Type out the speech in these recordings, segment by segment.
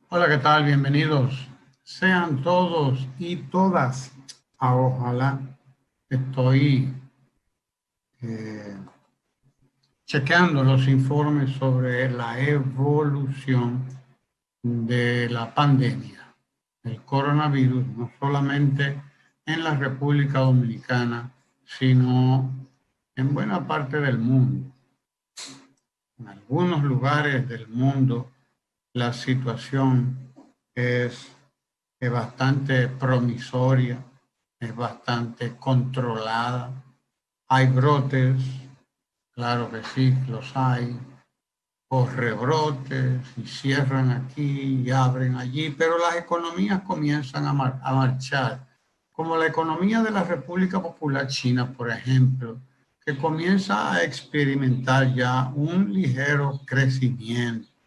Hola, ¿qué tal? Bienvenidos. Sean todos y todas. Ojalá estoy eh, chequeando los informes sobre la evolución de la pandemia, el coronavirus, no solamente en la República Dominicana, sino en buena parte del mundo. En algunos lugares del mundo la situación es bastante promisoria, es bastante controlada. Hay brotes, claro que sí, los hay, o rebrotes y cierran aquí y abren allí, pero las economías comienzan a marchar, como la economía de la República Popular China, por ejemplo, que comienza a experimentar ya un ligero crecimiento.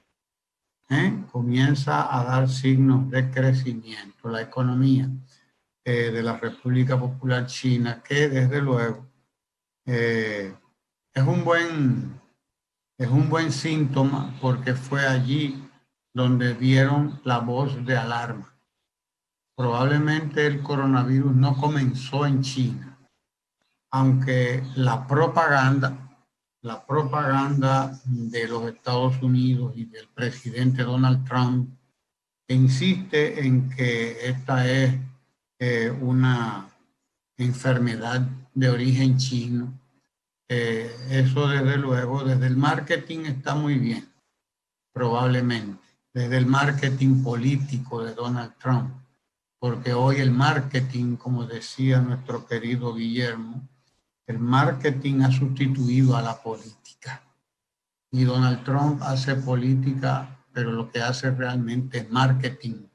Comienza a dar signos de crecimiento la economía de la República Popular China, que desde luego eh, es es un buen síntoma porque fue allí donde dieron la voz de alarma. Probablemente el coronavirus no comenzó en China, aunque la propaganda de los Estados Unidos y del presidente Donald Trump insiste en que esta es una enfermedad de origen chino. Eso desde luego, desde el marketing está muy bien, probablemente, desde el marketing político de Donald Trump, porque hoy el marketing, como decía nuestro querido Guillermo, el marketing ha sustituido a la política. Y Donald Trump hace política, pero lo que hace realmente es marketing.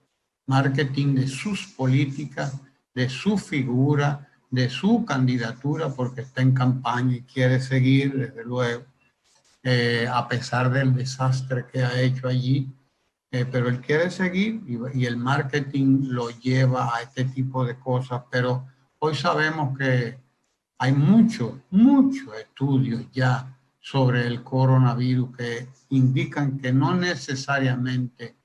Marketing de sus políticas, de su figura, de su candidatura, porque está en campaña y quiere seguir, desde luego, a pesar del desastre que ha hecho allí. Pero él quiere seguir y el marketing lo lleva a este tipo de cosas. Pero hoy sabemos que hay muchos estudios ya sobre el coronavirus que indican que no necesariamente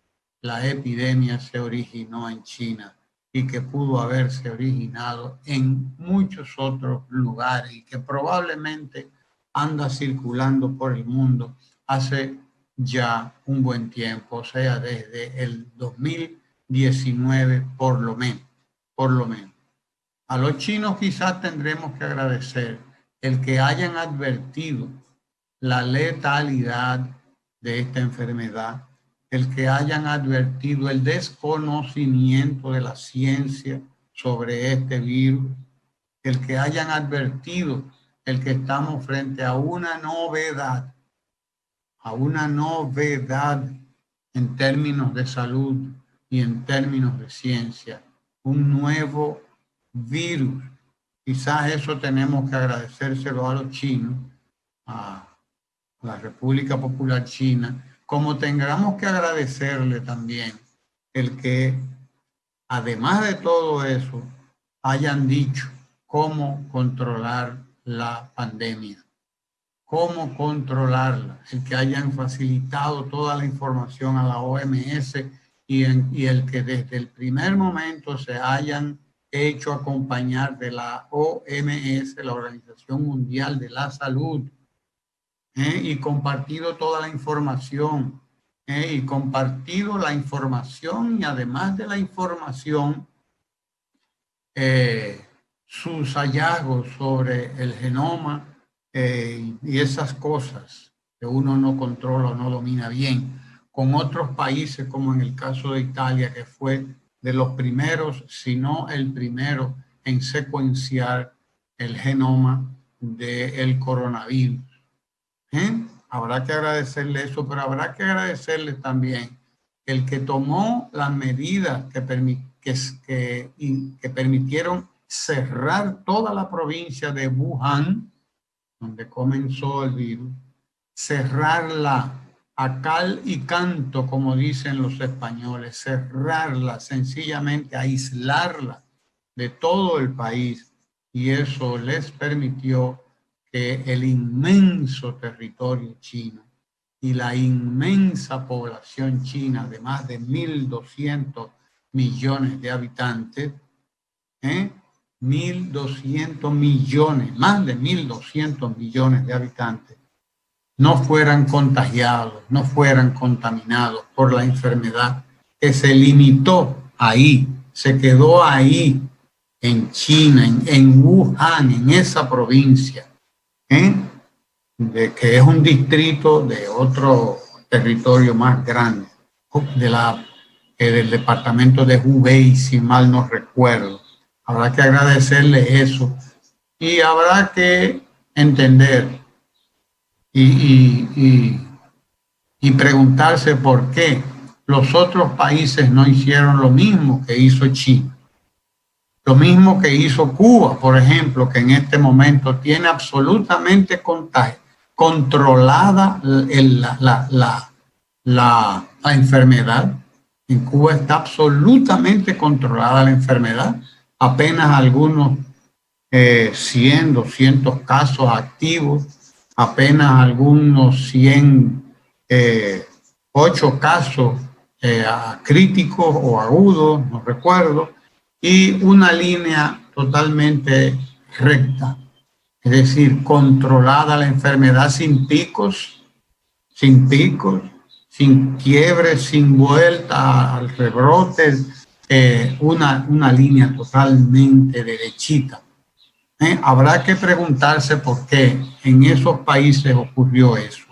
la epidemia se originó en China y que pudo haberse originado en muchos otros lugares y que probablemente anda circulando por el mundo hace ya un buen tiempo, o sea, desde el 2019 por lo menos. A los chinos quizás tendremos que agradecer el que hayan advertido la letalidad de esta enfermedad, el que hayan advertido el desconocimiento de la ciencia sobre este virus, el que hayan advertido el que estamos frente a una novedad en términos de salud y en términos de ciencia, un nuevo virus. Quizás eso tenemos que agradecérselo a los chinos, a la República Popular China, como tengamos que agradecerle también el que, además de todo eso, hayan dicho cómo controlar la pandemia, cómo controlarla, el que hayan facilitado toda la información a la OMS y el que desde el primer momento se hayan hecho acompañar de la OMS, la Organización Mundial de la Salud, y compartido toda la información, y compartido la información y además de la información, eh, sus hallazgos sobre el genoma y esas cosas que uno no controla o no domina bien, con otros países como en el caso de Italia, que fue de los primeros, si no el primero, en secuenciar el genoma del coronavirus. Habrá que agradecerle eso, pero habrá que agradecerle también el que tomó las medidas que permitieron cerrar toda la provincia de Wuhan, donde comenzó el virus, cerrarla a cal y canto, como dicen los españoles, cerrarla, sencillamente aislarla de todo el país, y eso les permitió que el inmenso territorio chino y la inmensa población china de más de 1.200 millones de habitantes, 1.200 millones, más de 1.200 millones de habitantes, no fueran contagiados, no fueran contaminados por la enfermedad que se limitó ahí, se quedó ahí, en China, en Wuhan, en esa provincia, que es un distrito de otro territorio más grande, del departamento de Hubei, si mal no recuerdo. Habrá que agradecerle eso y habrá que entender y preguntarse por qué los otros países no hicieron lo mismo que hizo China. Lo mismo que hizo Cuba, por ejemplo, que en este momento tiene absolutamente controlada la enfermedad. En Cuba está absolutamente controlada la enfermedad. Apenas algunos 100, 200 casos activos, apenas algunos 8 casos críticos o agudos, no recuerdo, y una línea totalmente recta, es decir, controlada la enfermedad sin picos, sin quiebres, sin vuelta al rebrote, una línea totalmente derechita. Habrá que preguntarse por qué en esos países ocurrió eso.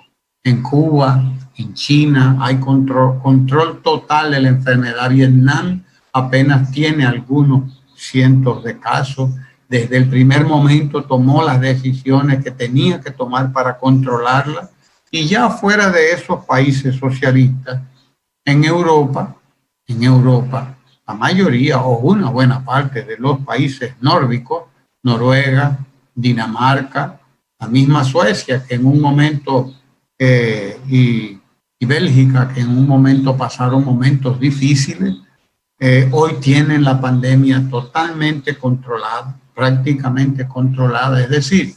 En Cuba, en China, hay control total de la enfermedad. Vietnam apenas tiene algunos cientos de casos. Desde el primer momento tomó las decisiones que tenía que tomar para controlarla. Y ya fuera de esos países socialistas, en Europa, la mayoría o una buena parte de los países nórdicos, Noruega, Dinamarca, la misma Suecia, que en un momento, y Bélgica, que en un momento pasaron momentos difíciles, hoy tienen la pandemia totalmente controlada, prácticamente controlada. Es decir,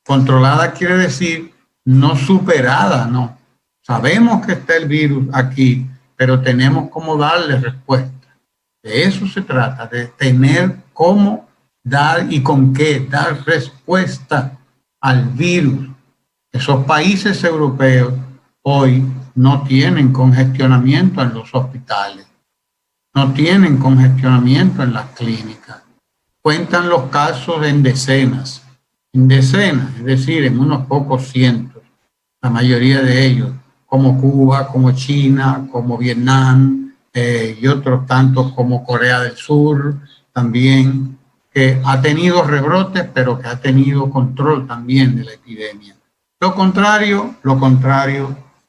controlada quiere decir no superada, no. Sabemos que está el virus aquí, pero tenemos cómo darle respuesta. De eso se trata, de tener cómo dar y con qué dar respuesta al virus. Esos países europeos hoy no tienen congestionamiento en los hospitales, no tienen congestionamiento en las clínicas. Cuentan los casos en decenas, es decir, en unos pocos cientos, la mayoría de ellos, como Cuba, como China, como Vietnam, y otros tantos como Corea del Sur, también, que ha tenido rebrotes, pero que ha tenido control también de la epidemia. Lo contrario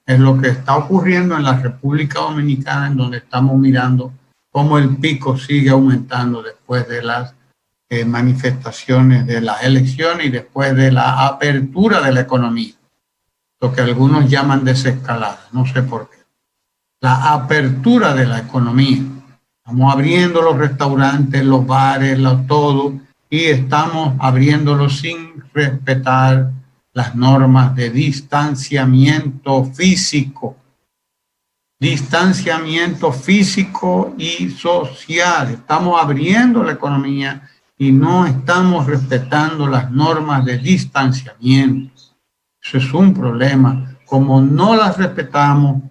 es lo que está ocurriendo en la República Dominicana, en donde estamos mirando cómo el pico sigue aumentando después de las manifestaciones de las elecciones y después de la apertura de la economía, lo que algunos llaman desescalada, no sé por qué. La apertura de la economía. Estamos abriendo los restaurantes, los bares, todo, y estamos abriéndolos sin respetar las normas de distanciamiento físico. Distanciamiento físico y social. Estamos abriendo la economía y no estamos respetando las normas de distanciamiento. Eso es un problema. Como no las respetamos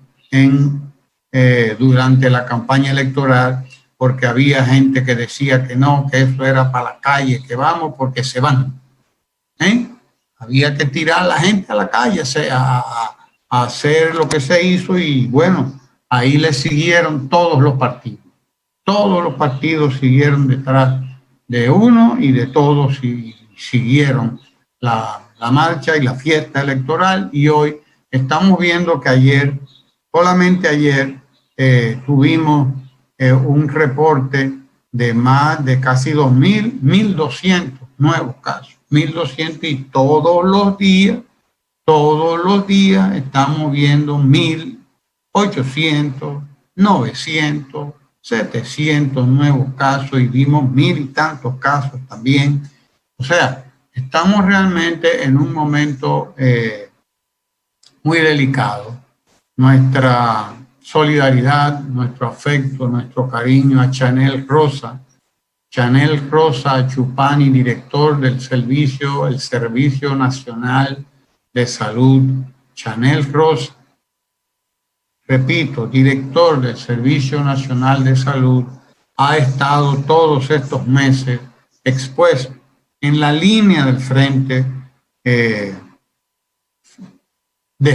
durante la campaña electoral, porque había gente que decía que no, que eso era para la calle, que vamos porque se van. Había que tirar a la gente a la calle a hacer lo que se hizo y bueno, ahí le siguieron todos los partidos. Todos los partidos siguieron detrás de uno y de todos y siguieron la marcha y la fiesta electoral, y hoy estamos viendo que solamente ayer, tuvimos un reporte de más de casi 1.200 nuevos casos, 1.200, y todos los días estamos viendo 1.800, 900, 700 nuevos casos, y vimos 1.000 y tantos casos también. O sea, estamos realmente en un momento muy delicado. Nuestra solidaridad, nuestro afecto, nuestro cariño a Chanel Rosa Chupani, director del Servicio Nacional de Salud. Chanel Rosa, repito, director del Servicio Nacional de Salud, ha estado todos estos meses expuesto en la línea del frente, de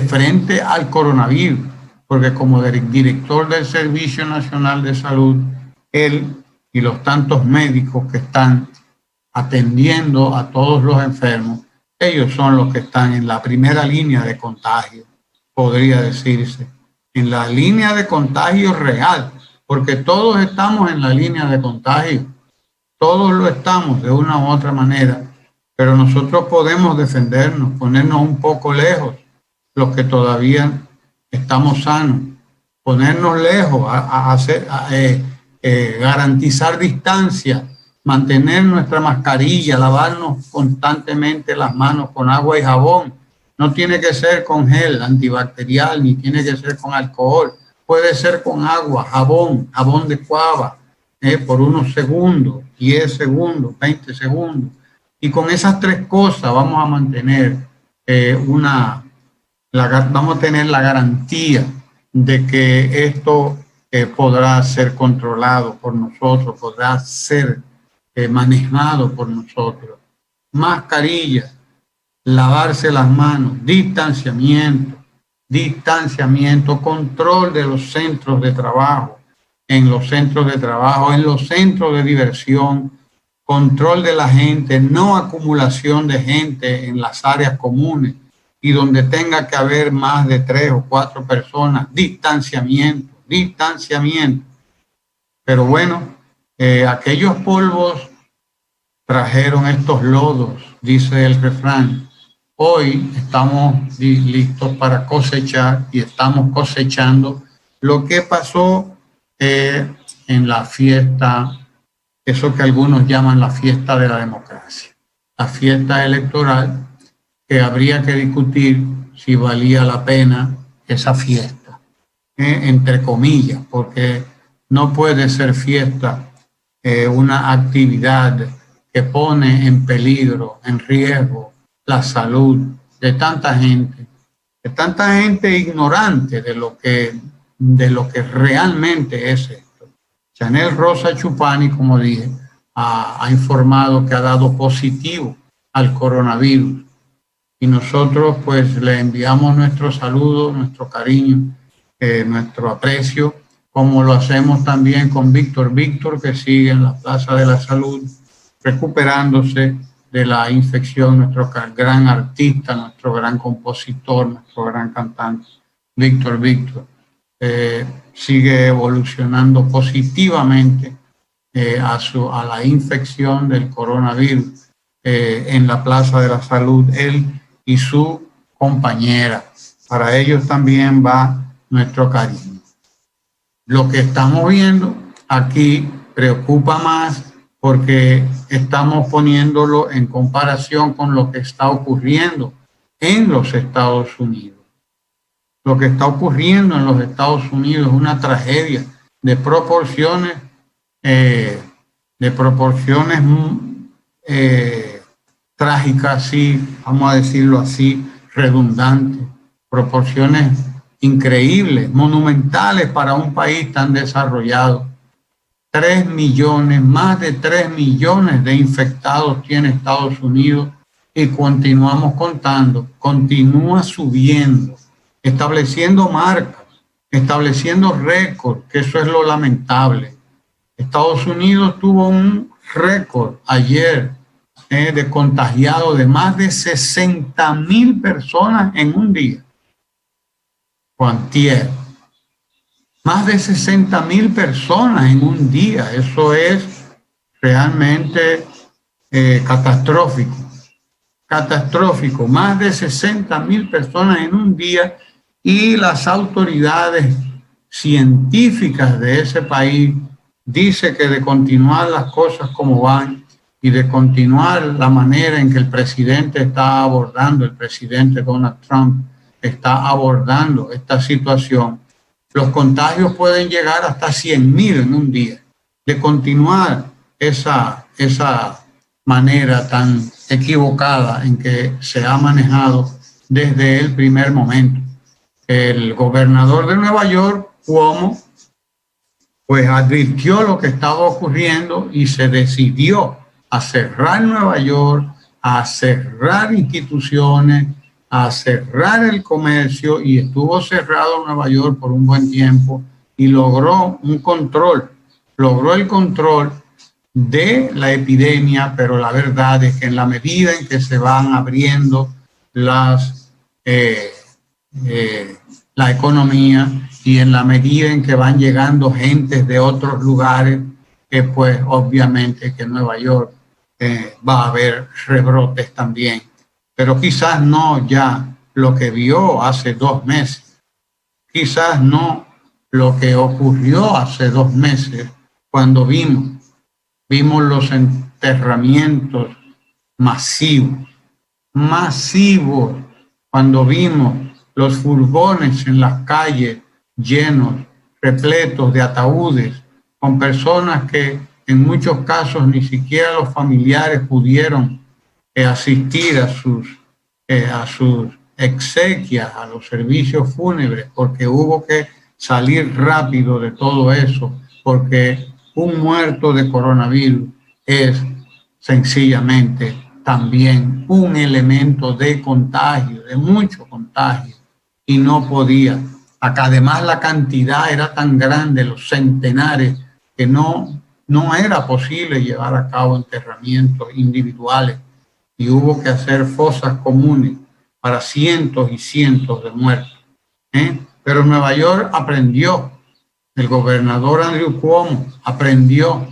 frente al coronavirus, porque como director del Servicio Nacional de Salud, él y los tantos médicos que están atendiendo a todos los enfermos, ellos son los que están en la primera línea de contagio, podría decirse, en la línea de contagio real, porque todos estamos en la línea de contagio, todos lo estamos de una u otra manera, pero nosotros podemos defendernos, ponernos un poco lejos, los que todavía estamos sanos, ponernos lejos, garantizar distancia, mantener nuestra mascarilla, lavarnos constantemente las manos con agua y jabón. No tiene que ser con gel antibacterial, ni tiene que ser con alcohol. Puede ser con agua, jabón de cuava, por unos segundos, 10 segundos, 20 segundos. Y con esas tres cosas vamos a mantener vamos a tener la garantía de que esto podrá ser controlado por nosotros, podrá ser manejado por nosotros. Mascarilla, lavarse las manos, distanciamiento, control de los centros de trabajo, en los centros de diversión, control de la gente, no acumulación de gente en las áreas comunes y donde tenga que haber más de 3 o 4 personas, distanciamiento. Pero bueno, aquellos polvos trajeron estos lodos, dice el refrán. Hoy estamos listos para cosechar y estamos cosechando lo que pasó en la fiesta, eso que algunos llaman la fiesta de la democracia, la fiesta electoral, que habría que discutir si valía la pena esa fiesta, entre comillas, porque no puede ser fiesta una actividad que pone en peligro, en riesgo, la salud de tanta gente ignorante de lo que realmente es esto. Chanel Rosa Chupani, como dije, ha informado que ha dado positivo al coronavirus. Y nosotros pues le enviamos nuestro saludo, nuestro cariño, nuestro aprecio, como lo hacemos también con Víctor, que sigue en la Plaza de la Salud, recuperándose de la infección, nuestro gran artista, nuestro gran compositor, nuestro gran cantante, Víctor, sigue evolucionando positivamente a la infección del coronavirus en la Plaza de la Salud, él y su compañera. Para ellos también va nuestro cariño. Lo que estamos viendo aquí preocupa más porque estamos poniéndolo en comparación con lo que está ocurriendo en los Estados Unidos. Lo que está ocurriendo en los Estados Unidos es una tragedia de proporciones trágicas, sí, vamos a decirlo así, redundantes, proporciones increíbles, monumentales para un país tan desarrollado. 3 millones, más de 3 millones de infectados tiene Estados Unidos y continuamos contando, continúa subiendo, estableciendo marcas, estableciendo récords, que eso es lo lamentable. Estados Unidos tuvo un récord ayer de contagiados de más de 60,000 personas en un día. Cuantier. Más de 60,000 personas en un día. Eso es realmente catastrófico. Catastrófico. Más de 60,000 personas en un día y las autoridades científicas de ese país dicen que de continuar las cosas como van y de continuar la manera en que el presidente está abordando, el presidente Donald Trump, está abordando esta situación, los contagios pueden llegar hasta 100.000 en un día. De continuar esa manera tan equivocada en que se ha manejado desde el primer momento. El gobernador de Nueva York, Cuomo, pues advirtió lo que estaba ocurriendo y se decidió a cerrar Nueva York, a cerrar instituciones, a cerrar el comercio, y estuvo cerrado Nueva York por un buen tiempo y logró un control, logró el control de la epidemia, pero la verdad es que en la medida en que se van abriendo la economía y en la medida en que van llegando gentes de otros lugares, pues obviamente que en Nueva York va a haber rebrotes también, pero quizás no ya lo que vio hace 2 meses, quizás no lo que ocurrió hace 2 meses cuando vimos los enterramientos masivos, cuando vimos los furgones en las calles llenos, repletos de ataúdes, con personas que en muchos casos ni siquiera los familiares pudieron asistir a sus exequias, a los servicios fúnebres, porque hubo que salir rápido de todo eso, porque un muerto de coronavirus es sencillamente también un elemento de contagio, de mucho contagio, y no podía. Acá además la cantidad era tan grande, los centenares, que no era posible llevar a cabo enterramientos individuales y hubo que hacer fosas comunes para cientos y cientos de muertos. Pero Nueva York aprendió, el gobernador Andrew Cuomo aprendió,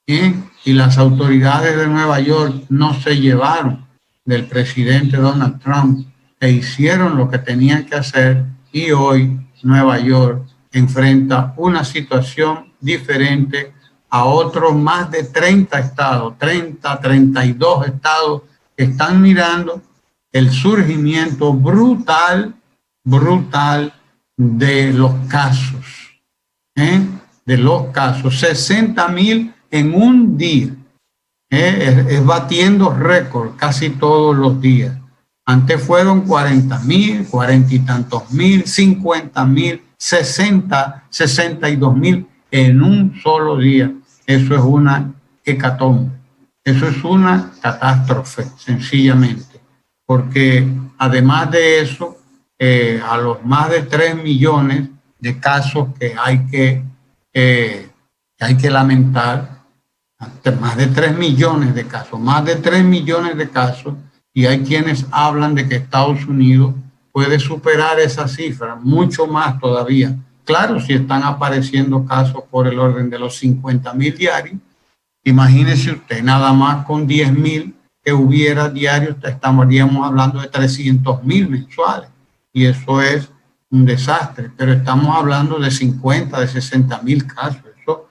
y las autoridades de Nueva York no se llevaron del presidente Donald Trump e hicieron lo que tenían que hacer, y hoy Nueva York enfrenta una situación diferente a otros más de 30 estados, 32 estados que están mirando el surgimiento brutal de los casos, de los casos, 60.000 en un día, es batiendo récord casi todos los días. Antes fueron 40.000, 40 y tantos mil, 50.000, 62.000 en un solo día. Eso es una hecatombe, eso es una catástrofe, sencillamente, porque además de eso, a los más de 3 millones de casos que hay que lamentar, más de 3 millones de casos, y hay quienes hablan de que Estados Unidos puede superar esa cifra, mucho más todavía. Claro, si están apareciendo casos por el orden de los 50.000 diarios, imagínese usted, nada más con 10.000 que hubiera diarios, estaríamos hablando de 300.000 mensuales, y eso es un desastre, pero estamos hablando de 50, de 60.000 casos. Eso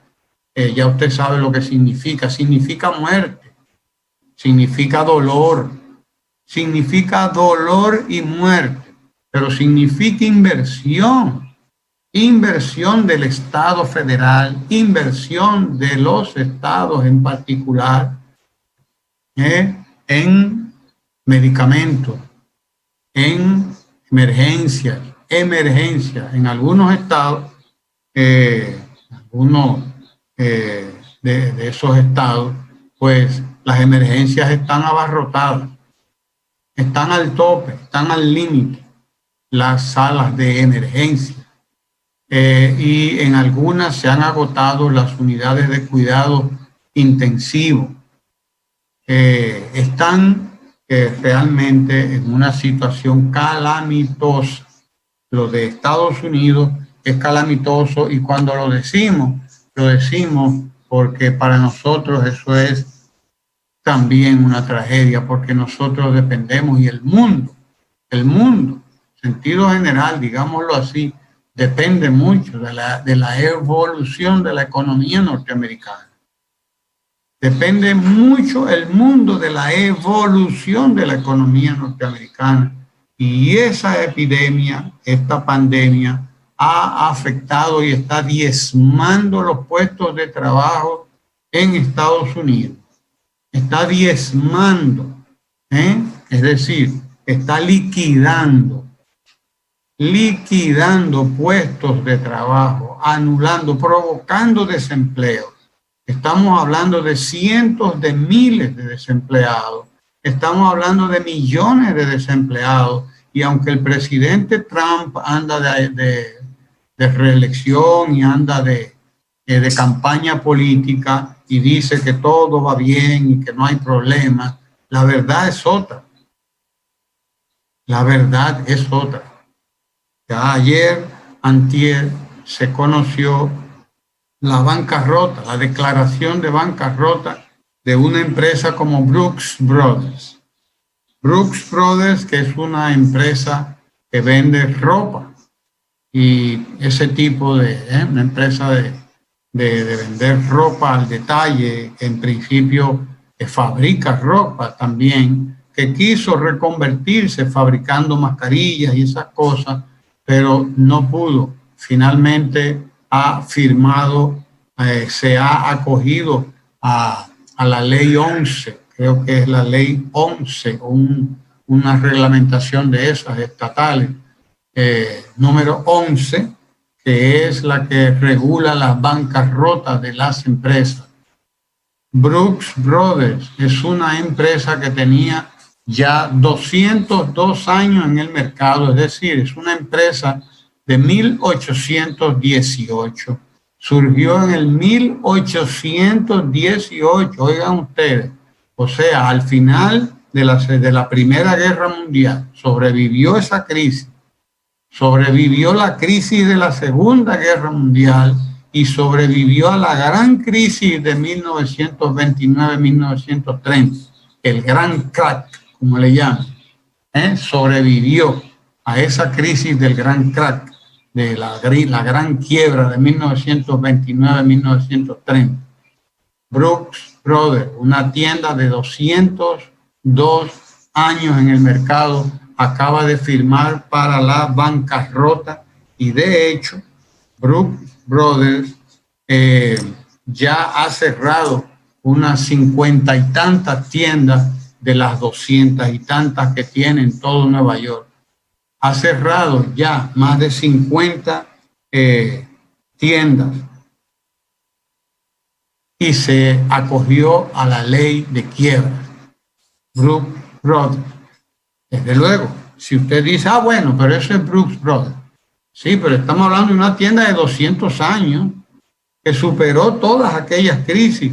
ya usted sabe lo que significa muerte, significa dolor y muerte, pero significa inversión del Estado federal, inversión de los estados en particular, en medicamentos, en emergencias. En algunos estados, algunos de esos estados, pues las emergencias están abarrotadas, están al tope, están al límite las salas de emergencia, y en algunas se han agotado las unidades de cuidado intensivo. Están realmente en una situación calamitosa. Lo de Estados Unidos es calamitoso, y cuando lo decimos porque para nosotros eso es también una tragedia, porque nosotros dependemos, y el mundo, en sentido general, digámoslo así, depende mucho de la evolución de la economía norteamericana. Depende mucho el mundo de la evolución de la economía norteamericana. Y esa epidemia, esta pandemia, ha afectado y está diezmando los puestos de trabajo en Estados Unidos. Está diezmando, es decir, está liquidando puestos de trabajo, anulando, provocando desempleo. Estamos hablando de cientos de miles de desempleados. Estamos hablando de millones de desempleados. Y aunque el presidente Trump anda de reelección y anda de campaña política y dice que todo va bien y que no hay problema, la verdad es otra. La verdad es otra. Ya ayer, antier, se conoció la bancarrota, la declaración de bancarrota de una empresa como Brooks Brothers. Brooks Brothers, que es una empresa que vende ropa y ese tipo de, una empresa de vender ropa al detalle, que en principio fabrica ropa también, que quiso reconvertirse fabricando mascarillas y esas cosas, pero no pudo. Finalmente ha firmado, se ha acogido a la ley 11, creo que es la ley 11, una reglamentación de esas estatales, número 11, que es la que regula las bancarrotas de las empresas. Brooks Brothers es una empresa que tenía ya 202 años en el mercado, es decir, es una empresa de 1818. Surgió en el 1818, oigan ustedes, o sea, al final de la Primera Guerra Mundial, sobrevivió esa crisis, sobrevivió la crisis de la Segunda Guerra Mundial y sobrevivió a la gran crisis de 1929-1930, el gran crack, como le llaman, sobrevivió a esa crisis del gran crack, de la gran quiebra de 1929-1930. Brooks Brothers, una tienda de 202 años en el mercado, acaba de firmar para la bancarrota y de hecho Brooks Brothers ya ha cerrado unas 50 y tantas tiendas de las 200 y tantas que tiene en todo Nueva York. Ha cerrado ya más de 50 tiendas y se acogió a la ley de quiebra. Brooks Brothers. Desde luego, si usted dice, bueno, pero eso es Brooks Brothers. Sí, pero estamos hablando de una tienda de 200 años que superó todas aquellas crisis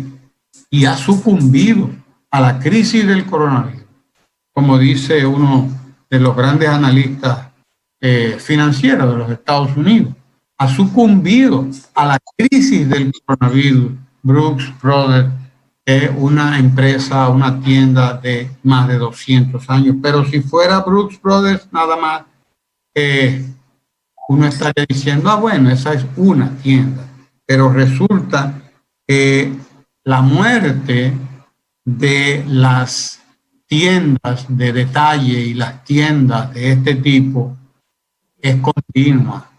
y ha sucumbido a la crisis del coronavirus. Como dice uno de los grandes analistas financieros de los Estados Unidos, ha sucumbido a la crisis del coronavirus. Brooks Brothers es una empresa, una tienda de más de 200 años. Pero si fuera Brooks Brothers nada más, uno estaría diciendo, bueno, esa es una tienda. Pero resulta que la muerte de las tiendas de detalle y las tiendas de este tipo es continua.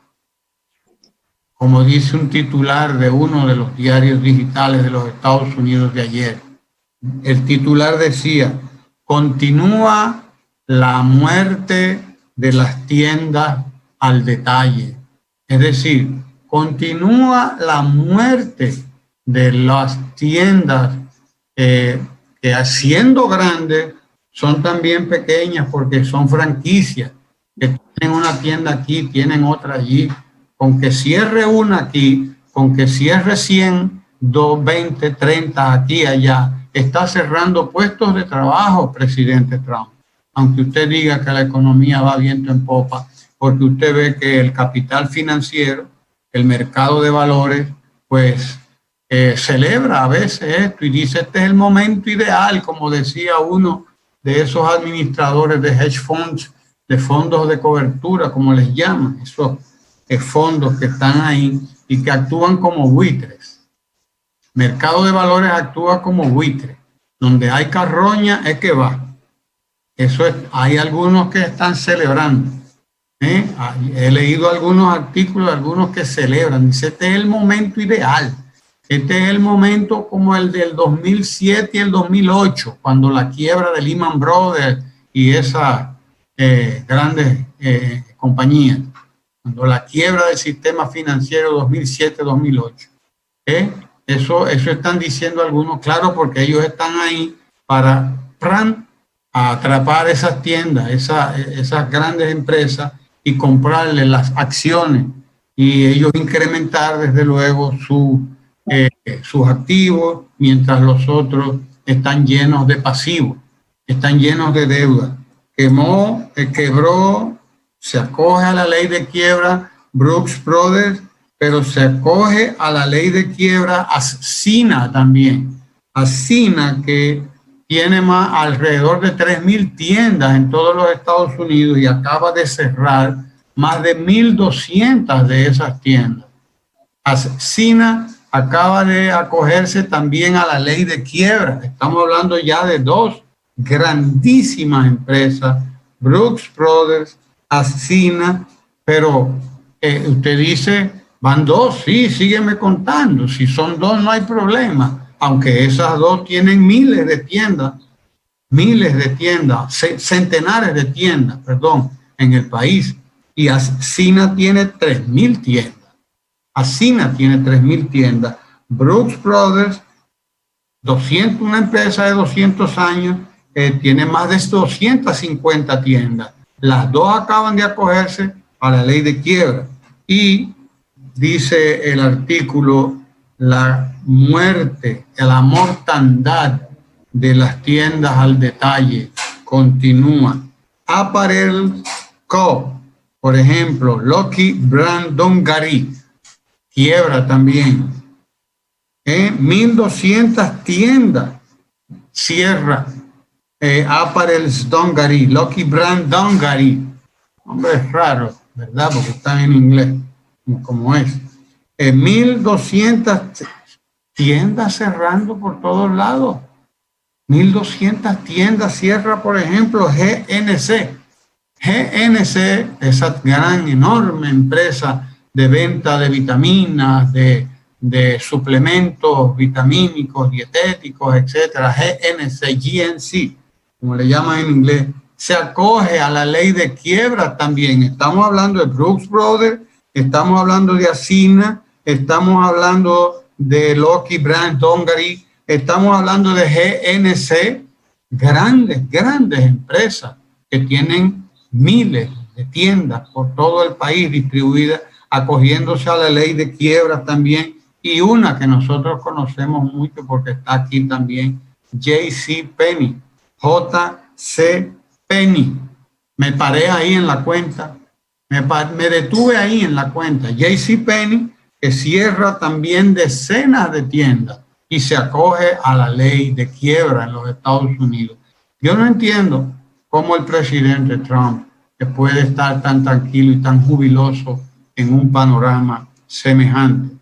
Como dice un titular de uno de los diarios digitales de los Estados Unidos de ayer, el titular decía, continúa la muerte de las tiendas al detalle. Es decir, continúa la muerte de las tiendas que siendo grandes son también pequeñas porque son franquicias, que tienen una tienda aquí, tienen otra allí. Con que cierre una aquí, con que cierre 100, 2, 20, 30 aquí y allá, está cerrando puestos de trabajo, presidente Trump. Aunque usted diga que la economía va viento en popa, porque usted ve que el capital financiero, el mercado de valores, pues celebra a veces esto y dice, este es el momento ideal, como decía uno de esos administradores de hedge funds, de fondos de cobertura, como les llaman, esos fondos que están ahí y que actúan como buitres. Mercado de valores actúa como buitre. Donde hay carroña es que va. Eso es, hay algunos que están celebrando. He leído algunos artículos, algunos que celebran. Dice, este es el momento ideal. Este es el momento como el del 2007 y el 2008, cuando la quiebra de Lehman Brothers y esas grandes compañías, cuando la quiebra del sistema financiero 2007-2008. Eso están diciendo algunos, claro, porque ellos están ahí para atrapar esas tiendas, esas grandes empresas y comprarle las acciones y ellos incrementar desde luego sus activos, mientras los otros están llenos de pasivos, están llenos de deuda. Quebró, se acoge a la ley de quiebra Brooks Brothers, pero se acoge a la ley de quiebra Ascina también. Ascina, que tiene alrededor de 3,000 tiendas en todos los Estados Unidos y acaba de cerrar más de 1,200 de esas tiendas. Ascina acaba de acogerse también a la ley de quiebra. Estamos hablando ya de dos grandísimas empresas, Brooks Brothers, Ascina, pero usted dice, van dos, sí, sígueme contando. Si son dos no hay problema. Aunque esas dos tienen miles de tiendas, centenares de tiendas, perdón, en el país. Y Ascina tiene 3,000 tiendas. Ascina tiene 3,000 tiendas. Brooks Brothers, una empresa de 200 años, tiene más de 250 tiendas. Las dos acaban de acogerse a la ley de quiebra. Y dice el artículo, la muerte, la mortandad de las tiendas al detalle continúa. Apparel Co., por ejemplo, Lucky Brand Dongaree, quiebra también. 1,200 tiendas cierra Apparel Dongaree, Lucky Brand Dongaree. Hombre, es raro, ¿verdad? Porque está en inglés, como es. 1,200 tiendas cerrando por todos lados. 1,200 tiendas cierra, por ejemplo, GNC. GNC, esa gran, enorme empresa de venta de vitaminas, de suplementos vitamínicos, dietéticos, etcétera, GNC, como le llaman en inglés, se acoge a la ley de quiebra también. Estamos hablando de Brooks Brothers, estamos hablando de Ascina, estamos hablando de Lucky Brand Dongaree, estamos hablando de GNC, grandes empresas que tienen miles de tiendas por todo el país distribuidas, acogiéndose a la ley de quiebra también, y una que nosotros conocemos mucho porque está aquí también, JCPenney, JCPenney. Me paré ahí en la cuenta, me detuve ahí en la cuenta. JCPenney, que cierra también decenas de tiendas y se acoge a la ley de quiebra en los Estados Unidos. Yo no entiendo cómo el presidente Trump puede estar tan tranquilo y tan jubiloso en un panorama semejante.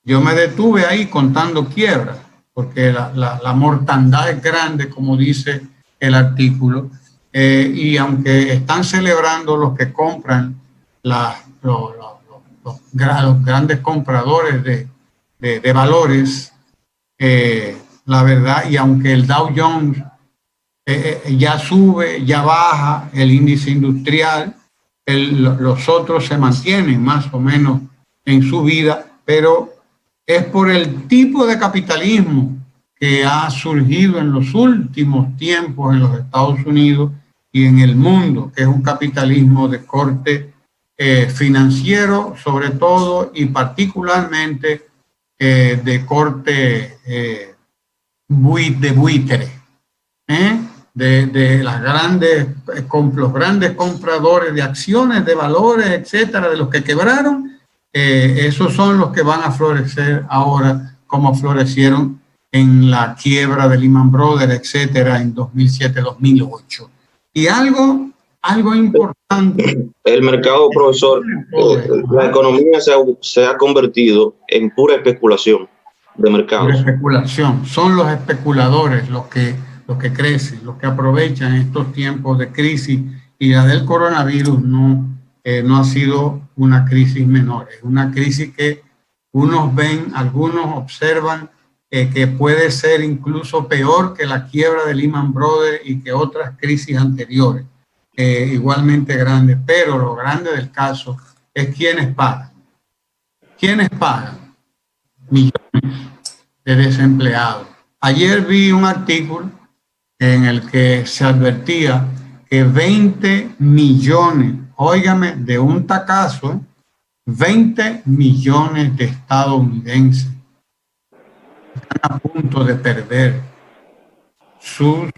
Yo me detuve ahí contando quiebras, porque la mortandad es grande, como dice el artículo, y aunque están celebrando los que compran, los grandes compradores de valores, la verdad, y aunque el Dow Jones ya sube, ya baja, el índice industrial, los otros se mantienen más o menos en su vida, pero es por el tipo de capitalismo que ha surgido en los últimos tiempos en los Estados Unidos y en el mundo, que es un capitalismo de corte financiero sobre todo, y particularmente de corte de buitre, de los grandes compradores de acciones, de valores, etcétera, de los que quebraron. Esos son los que van a florecer ahora, como florecieron en la quiebra de Lehman Brothers, etcétera, en 2007-2008. Y algo importante. El mercado, profesor, la economía se ha convertido en pura especulación de mercados. Pura especulación. Son los especuladores los que los que crecen, los que aprovechan estos tiempos de crisis, y la del coronavirus no ha sido una crisis menor, es una crisis que unos ven, algunos observan que puede ser incluso peor que la quiebra de Lehman Brothers y que otras crisis anteriores, igualmente grandes, pero lo grande del caso es quiénes pagan. ¿Quiénes pagan? Millones de desempleados. Ayer vi un artículo en el que se advertía que 20 millones, óigame, de un tacazo, 20 millones de estadounidenses están a punto de perder sus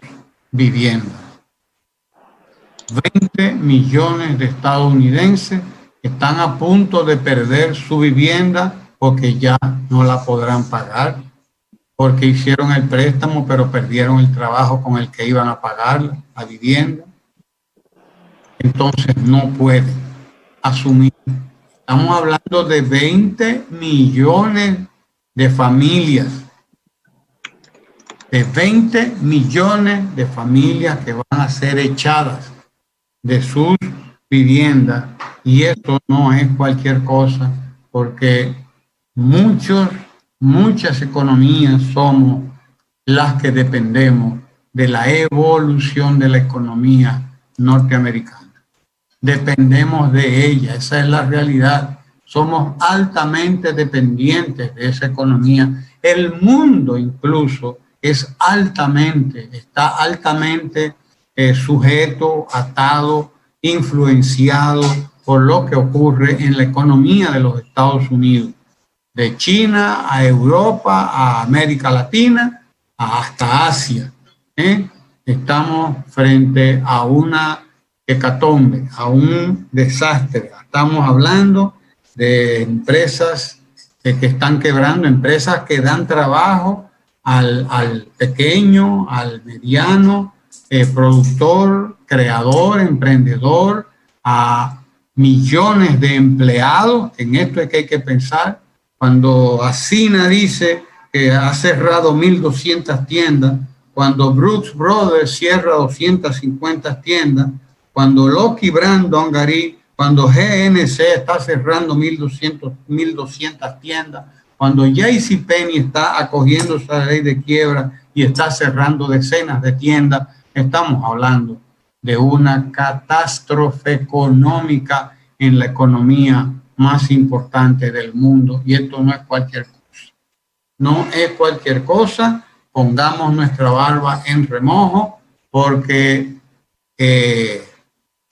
viviendas. 20 millones de estadounidenses están a punto de perder su vivienda porque ya no la podrán pagar, porque hicieron el préstamo pero perdieron el trabajo con el que iban a pagar la vivienda. Entonces no pueden asumir. Estamos hablando de 20 millones de familias, de 20 millones de familias que van a ser echadas de sus viviendas, y esto no es cualquier cosa, porque muchas economías somos las que dependemos de la evolución de la economía norteamericana. Dependemos de ella, esa es la realidad. Somos altamente dependientes de esa economía. El mundo incluso está altamente sujeto, atado, influenciado por lo que ocurre en la economía de los Estados Unidos, de China a Europa, a América Latina, hasta Asia. Estamos frente a una hecatombe, a un desastre. Estamos hablando de empresas que están quebrando, empresas que dan trabajo al pequeño, al mediano, productor, creador, emprendedor, a millones de empleados. En esto es que hay que pensar. Cuando Asina dice que ha cerrado 1.200 tiendas, cuando Brooks Brothers cierra 250 tiendas, cuando Lockheed Brandon Gary, cuando GNC está cerrando 1.200 tiendas, cuando JCPenney está acogiendo esa ley de quiebra y está cerrando decenas de tiendas, estamos hablando de una catástrofe económica en la economía más importante del mundo, y esto no es cualquier cosa. No es cualquier cosa. Pongamos nuestra barba en remojo, porque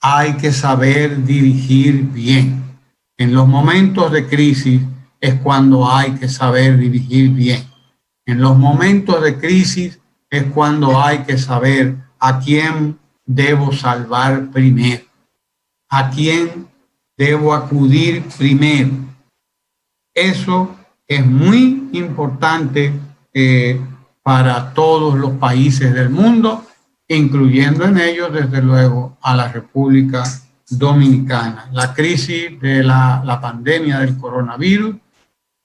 hay que saber dirigir bien. En los momentos de crisis es cuando hay que saber dirigir bien. En los momentos de crisis es cuando hay que saber a quién debo salvar primero, a quién debo acudir primero. Eso es muy importante para todos los países del mundo, incluyendo en ellos, desde luego, a la República Dominicana. La crisis de la pandemia del coronavirus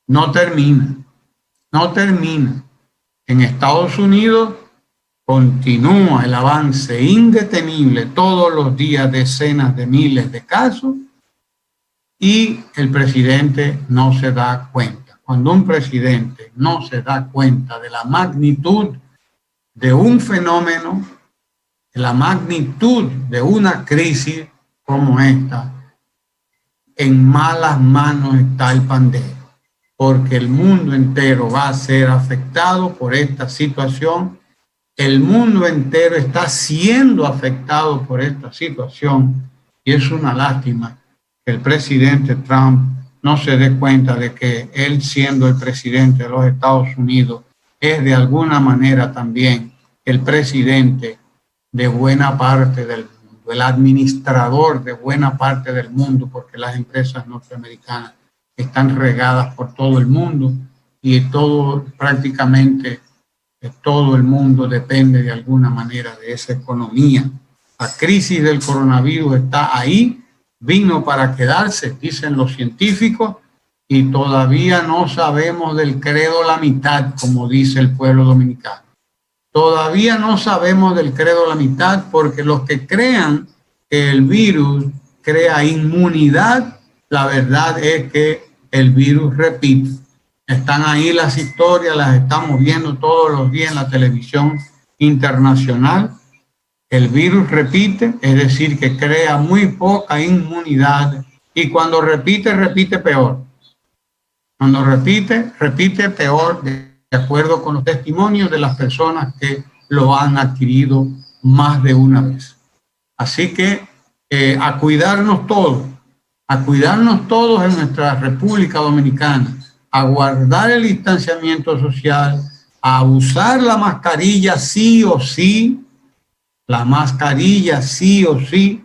no termina. En Estados Unidos continúa el avance indetenible, todos los días decenas de miles de casos, y el presidente no se da cuenta. Cuando un presidente no se da cuenta de la magnitud de un fenómeno, de la magnitud de una crisis como esta, en malas manos está el pandero, porque el mundo entero va a ser afectado por esta situación. El mundo entero está siendo afectado por esta situación, y es una lástima que el presidente Trump no se dé cuenta de que él, siendo el presidente de los Estados Unidos, es de alguna manera también el presidente de buena parte del mundo, el administrador de buena parte del mundo, porque las empresas norteamericanas están regadas por todo el mundo, y prácticamente todo el mundo depende de alguna manera de esa economía. La crisis del coronavirus está ahí, vino para quedarse, dicen los científicos, y todavía no sabemos del credo la mitad, como dice el pueblo dominicano. Todavía no sabemos del credo la mitad, porque los que crean que el virus crea inmunidad, la verdad es que el virus repite. Están ahí las historias, las estamos viendo todos los días en la televisión internacional. El virus repite, es decir, que crea muy poca inmunidad, y cuando repite, repite peor. Cuando repite, repite peor, de acuerdo con los testimonios de las personas que lo han adquirido más de una vez. Así que a cuidarnos todos en nuestra República Dominicana, a guardar el distanciamiento social, a usar la mascarilla sí o sí, la mascarilla sí o sí.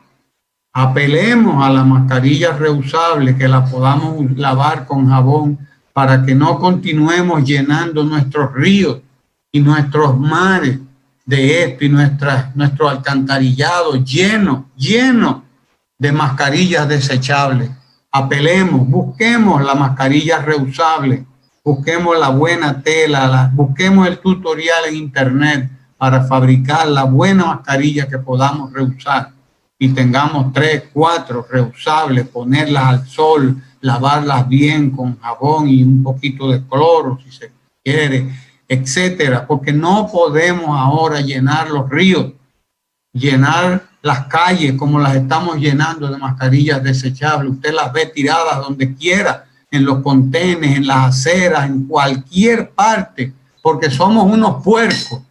Apelemos a la mascarilla reusable, que la podamos lavar con jabón, para que no continuemos llenando nuestros ríos y nuestros mares de esto, y nuestro alcantarillado lleno de mascarillas desechables. Apelemos, busquemos la mascarilla reusable, busquemos la buena tela, busquemos el tutorial en internet para fabricar la buena mascarilla que podamos reusar, y tengamos 3, 4 reusables, ponerlas al sol, lavarlas bien con jabón y un poquito de cloro si se quiere, etcétera, porque no podemos ahora llenar los ríos, llenar las calles como las estamos llenando de mascarillas desechables. Usted las ve tiradas donde quiera, en los contenes, en las aceras, en cualquier parte, porque somos unos puercos.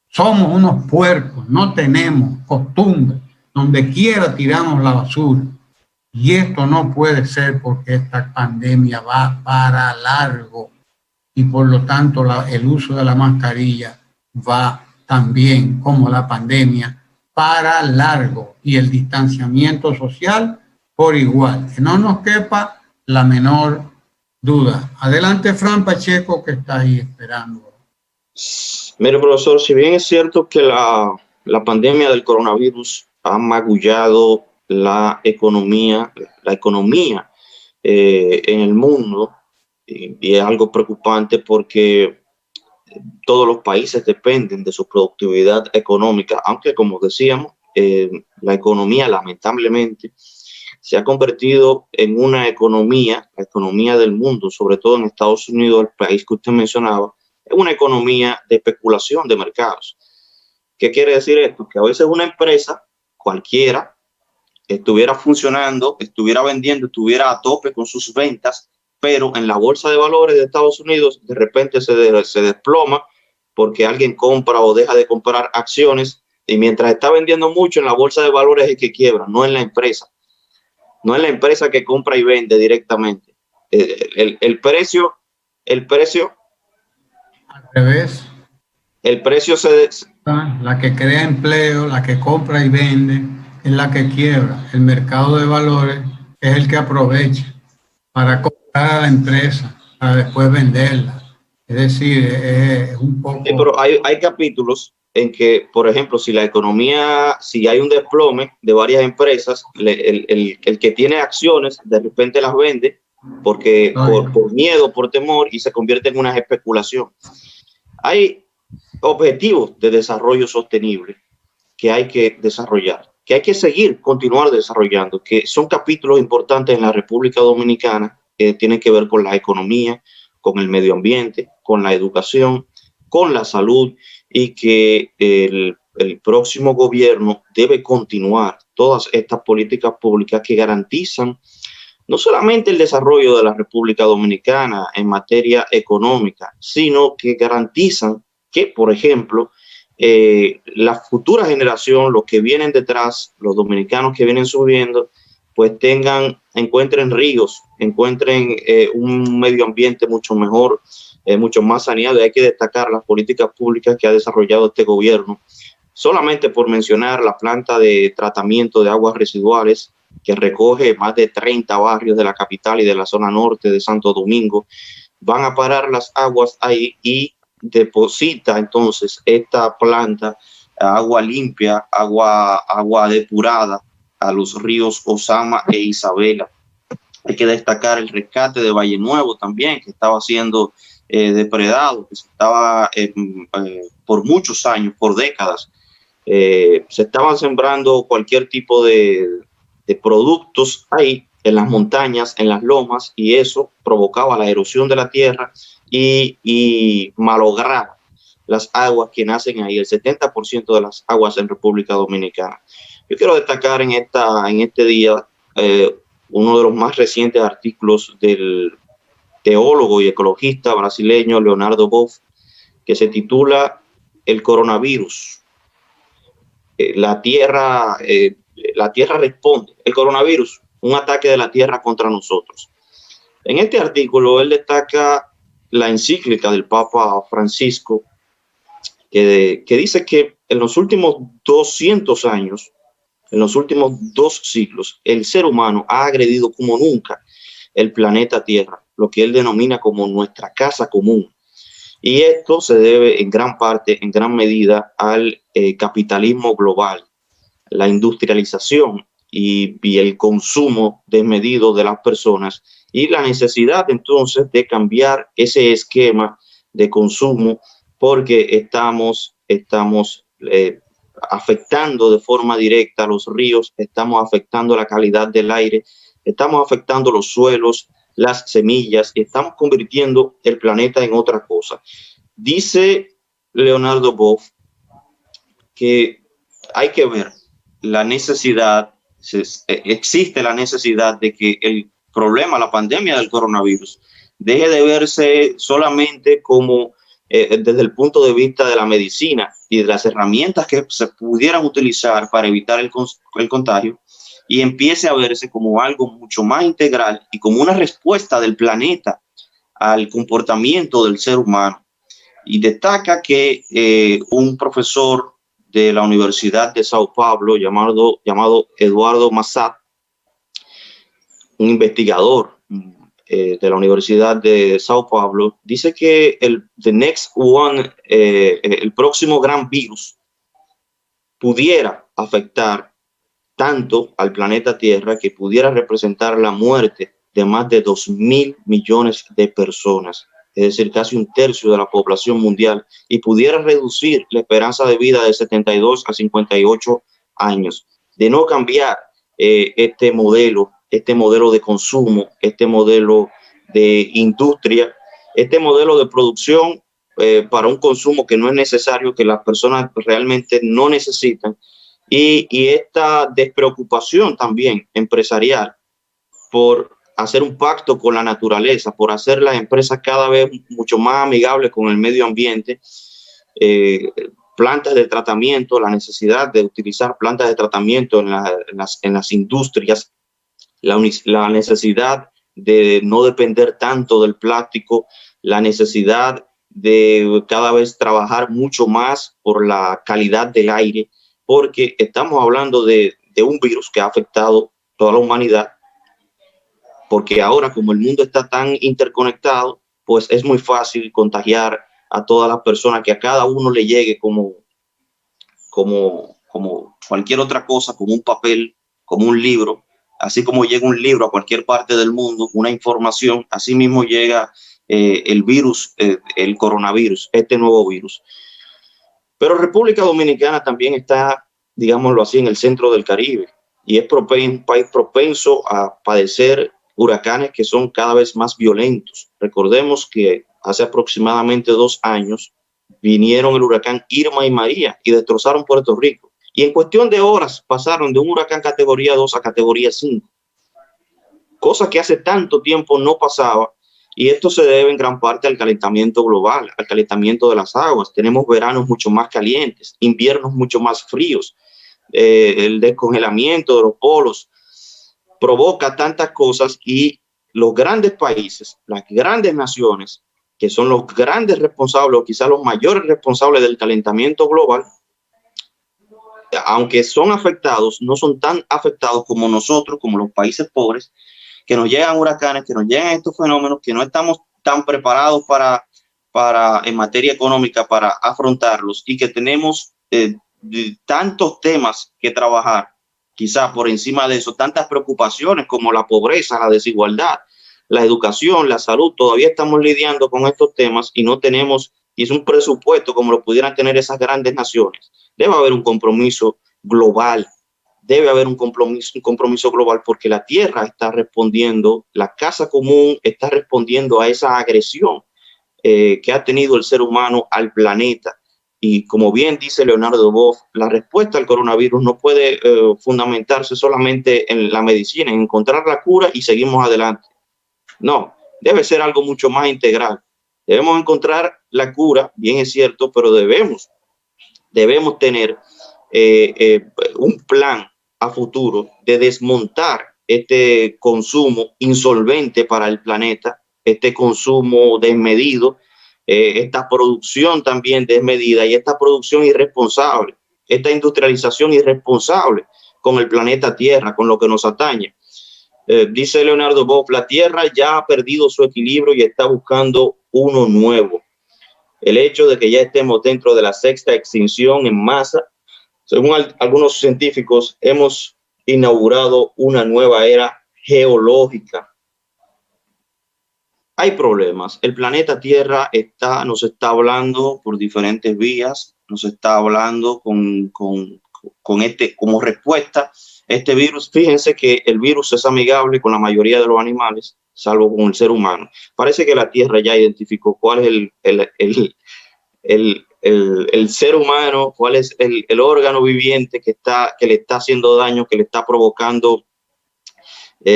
Somos unos puercos, no tenemos costumbre. Donde quiera tiramos la basura. Y esto no puede ser, porque esta pandemia va para largo. Y por lo tanto el uso de la mascarilla va también, como la pandemia, para largo. Y el distanciamiento social por igual. Que no nos quepa la menor duda. Adelante, Fran Pacheco, que está ahí esperando. Mire, profesor, si bien es cierto que la pandemia del coronavirus ha magullado la economía en el mundo, y es algo preocupante, porque todos los países dependen de su productividad económica, aunque, como decíamos, la economía lamentablemente se ha convertido en una economía, la economía del mundo, sobre todo en Estados Unidos, el país que usted mencionaba, es una economía de especulación de mercados. ¿Qué quiere decir esto? Que a veces una empresa cualquiera estuviera funcionando, estuviera vendiendo, estuviera a tope con sus ventas, pero en la bolsa de valores de Estados Unidos de repente se desploma porque alguien compra o deja de comprar acciones, y mientras está vendiendo mucho en la bolsa de valores es que quiebra, no en la empresa. No es la empresa que compra y vende directamente. El precio al revés. El precio la que crea empleo, la que compra y vende, es la que quiebra. El mercado de valores es el que aprovecha para comprar a la empresa, para después venderla. Es decir, es un poco... Sí, pero hay capítulos en que, por ejemplo, si hay un desplome de varias empresas, el que tiene acciones de repente las vende porque por miedo, por temor, y se convierte en una especulación. Hay objetivos de desarrollo sostenible que hay que desarrollar, que hay que continuar desarrollando, que son capítulos importantes en la República Dominicana, que tienen que ver con la economía, con el medio ambiente, con la educación, con la salud, y que el próximo gobierno debe continuar todas estas políticas públicas que garantizan no solamente el desarrollo de la República Dominicana en materia económica, sino que garantizan que, por ejemplo, la futura generación, los que vienen detrás, los dominicanos que vienen subiendo, pues encuentren ríos, encuentren un medio ambiente mucho mejor, mucho más saneado. Y hay que destacar las políticas públicas que ha desarrollado este gobierno. Solamente por mencionar la planta de tratamiento de aguas residuales, que recoge más de 30 barrios de la capital y de la zona norte de Santo Domingo, van a parar las aguas ahí y deposita entonces esta planta agua limpia, agua depurada a los ríos Osama e Isabela. Hay que destacar el rescate de Valle Nuevo también, que estaba siendo depredado, que se estaba por muchos años, por décadas, se estaban sembrando cualquier tipo de productos ahí en las montañas, en las lomas, y eso provocaba la erosión de la tierra y malograba las aguas que nacen ahí, el 70% de las aguas en República Dominicana. Yo quiero destacar en este día uno de los más recientes artículos del teólogo y ecologista brasileño Leonardo Boff, que se titula El coronavirus. La Tierra responde. El coronavirus, un ataque de la Tierra contra nosotros. En este artículo él destaca la encíclica del Papa Francisco, que dice que en los últimos 200 años, en los últimos 2 siglos, el ser humano ha agredido como nunca el planeta Tierra, lo que él denomina como nuestra casa común. Y esto se debe en gran parte, en gran medida, al capitalismo global, la industrialización y el consumo desmedido de las personas y la necesidad entonces de cambiar ese esquema de consumo, porque estamos afectando de forma directa a los ríos, estamos afectando la calidad del aire, estamos afectando los suelos, las semillas, y estamos convirtiendo el planeta en otra cosa. Dice Leonardo Boff que hay que ver la necesidad, existe la necesidad de que el problema, la pandemia del coronavirus, deje de verse solamente como desde el punto de vista de la medicina y de las herramientas que se pudieran utilizar para evitar el contagio, y empiece a verse como algo mucho más integral y como una respuesta del planeta al comportamiento del ser humano. Y destaca que un profesor de la Universidad de Sao Paulo llamado Eduardo Massad, un investigador de la Universidad de Sao Paulo, dice que el próximo gran virus pudiera afectar tanto al planeta Tierra que pudiera representar la muerte de más de 2.000 millones de personas, es decir, casi un tercio de la población mundial, y pudiera reducir la esperanza de vida de 72 a 58 años. De no cambiar este modelo de consumo, este modelo de industria, este modelo de producción para un consumo que no es necesario, que las personas realmente no necesitan, y esta despreocupación también empresarial por hacer un pacto con la naturaleza, por hacer las empresas cada vez mucho más amigables con el medio ambiente, plantas de tratamiento, la necesidad de utilizar plantas de tratamiento en las industrias, la necesidad de no depender tanto del plástico, la necesidad de cada vez trabajar mucho más por la calidad del aire, porque estamos hablando de un virus que ha afectado toda la humanidad, porque ahora como el mundo está tan interconectado, pues es muy fácil contagiar a todas las personas, que a cada uno le llegue como cualquier otra cosa, como un papel, como un libro. Así como llega un libro a cualquier parte del mundo, una información, así mismo llega el virus, el coronavirus, este nuevo virus. Pero República Dominicana también está, digámoslo así, en el centro del Caribe, y es un país propenso a padecer huracanes que son cada vez más violentos. Recordemos que hace aproximadamente 2 años vinieron el huracán Irma y María y destrozaron Puerto Rico. Y en cuestión de horas pasaron de un huracán categoría 2 a categoría 5. Cosa que hace tanto tiempo no pasaba. Y esto se debe en gran parte al calentamiento global, al calentamiento de las aguas. Tenemos veranos mucho más calientes, inviernos mucho más fríos. El descongelamiento de los polos provoca tantas cosas, y los grandes países, las grandes naciones, que son los grandes responsables o quizás los mayores responsables del calentamiento global, aunque son afectados, no son tan afectados como nosotros, como los países pobres, que nos llegan huracanes, que nos llegan estos fenómenos, que no estamos tan preparados para en materia económica para afrontarlos, y que tenemos tantos temas que trabajar, quizás por encima de eso, tantas preocupaciones como la pobreza, la desigualdad, la educación, la salud. Todavía estamos lidiando con estos temas y no tenemos, y es un presupuesto como lo pudieran tener esas grandes naciones. Debe haber un compromiso global. Debe haber un compromiso global, porque la Tierra está respondiendo, la casa común está respondiendo a esa agresión que ha tenido el ser humano al planeta. Y como bien dice Leonardo Boff, la respuesta al coronavirus no puede fundamentarse solamente en la medicina, en encontrar la cura y seguimos adelante. No, debe ser algo mucho más integral. Debemos encontrar la cura, bien es cierto, pero debemos tener un plan a futuro de desmontar este consumo insolvente para el planeta, este consumo desmedido, esta producción también desmedida y esta producción irresponsable, esta industrialización irresponsable con el planeta Tierra, con lo que nos atañe. Dice Leonardo Boff, la Tierra ya ha perdido su equilibrio y está buscando uno nuevo. El hecho de que ya estemos dentro de la sexta extinción en masa, según algunos científicos, hemos inaugurado una nueva era geológica. Hay problemas. El planeta Tierra nos está hablando por diferentes vías, nos está hablando como respuesta a este virus. Fíjense que el virus es amigable con la mayoría de los animales, salvo con el ser humano. Parece que la Tierra ya identificó cuál es el ser humano, cuál es el órgano viviente que le está haciendo daño, que le está provocando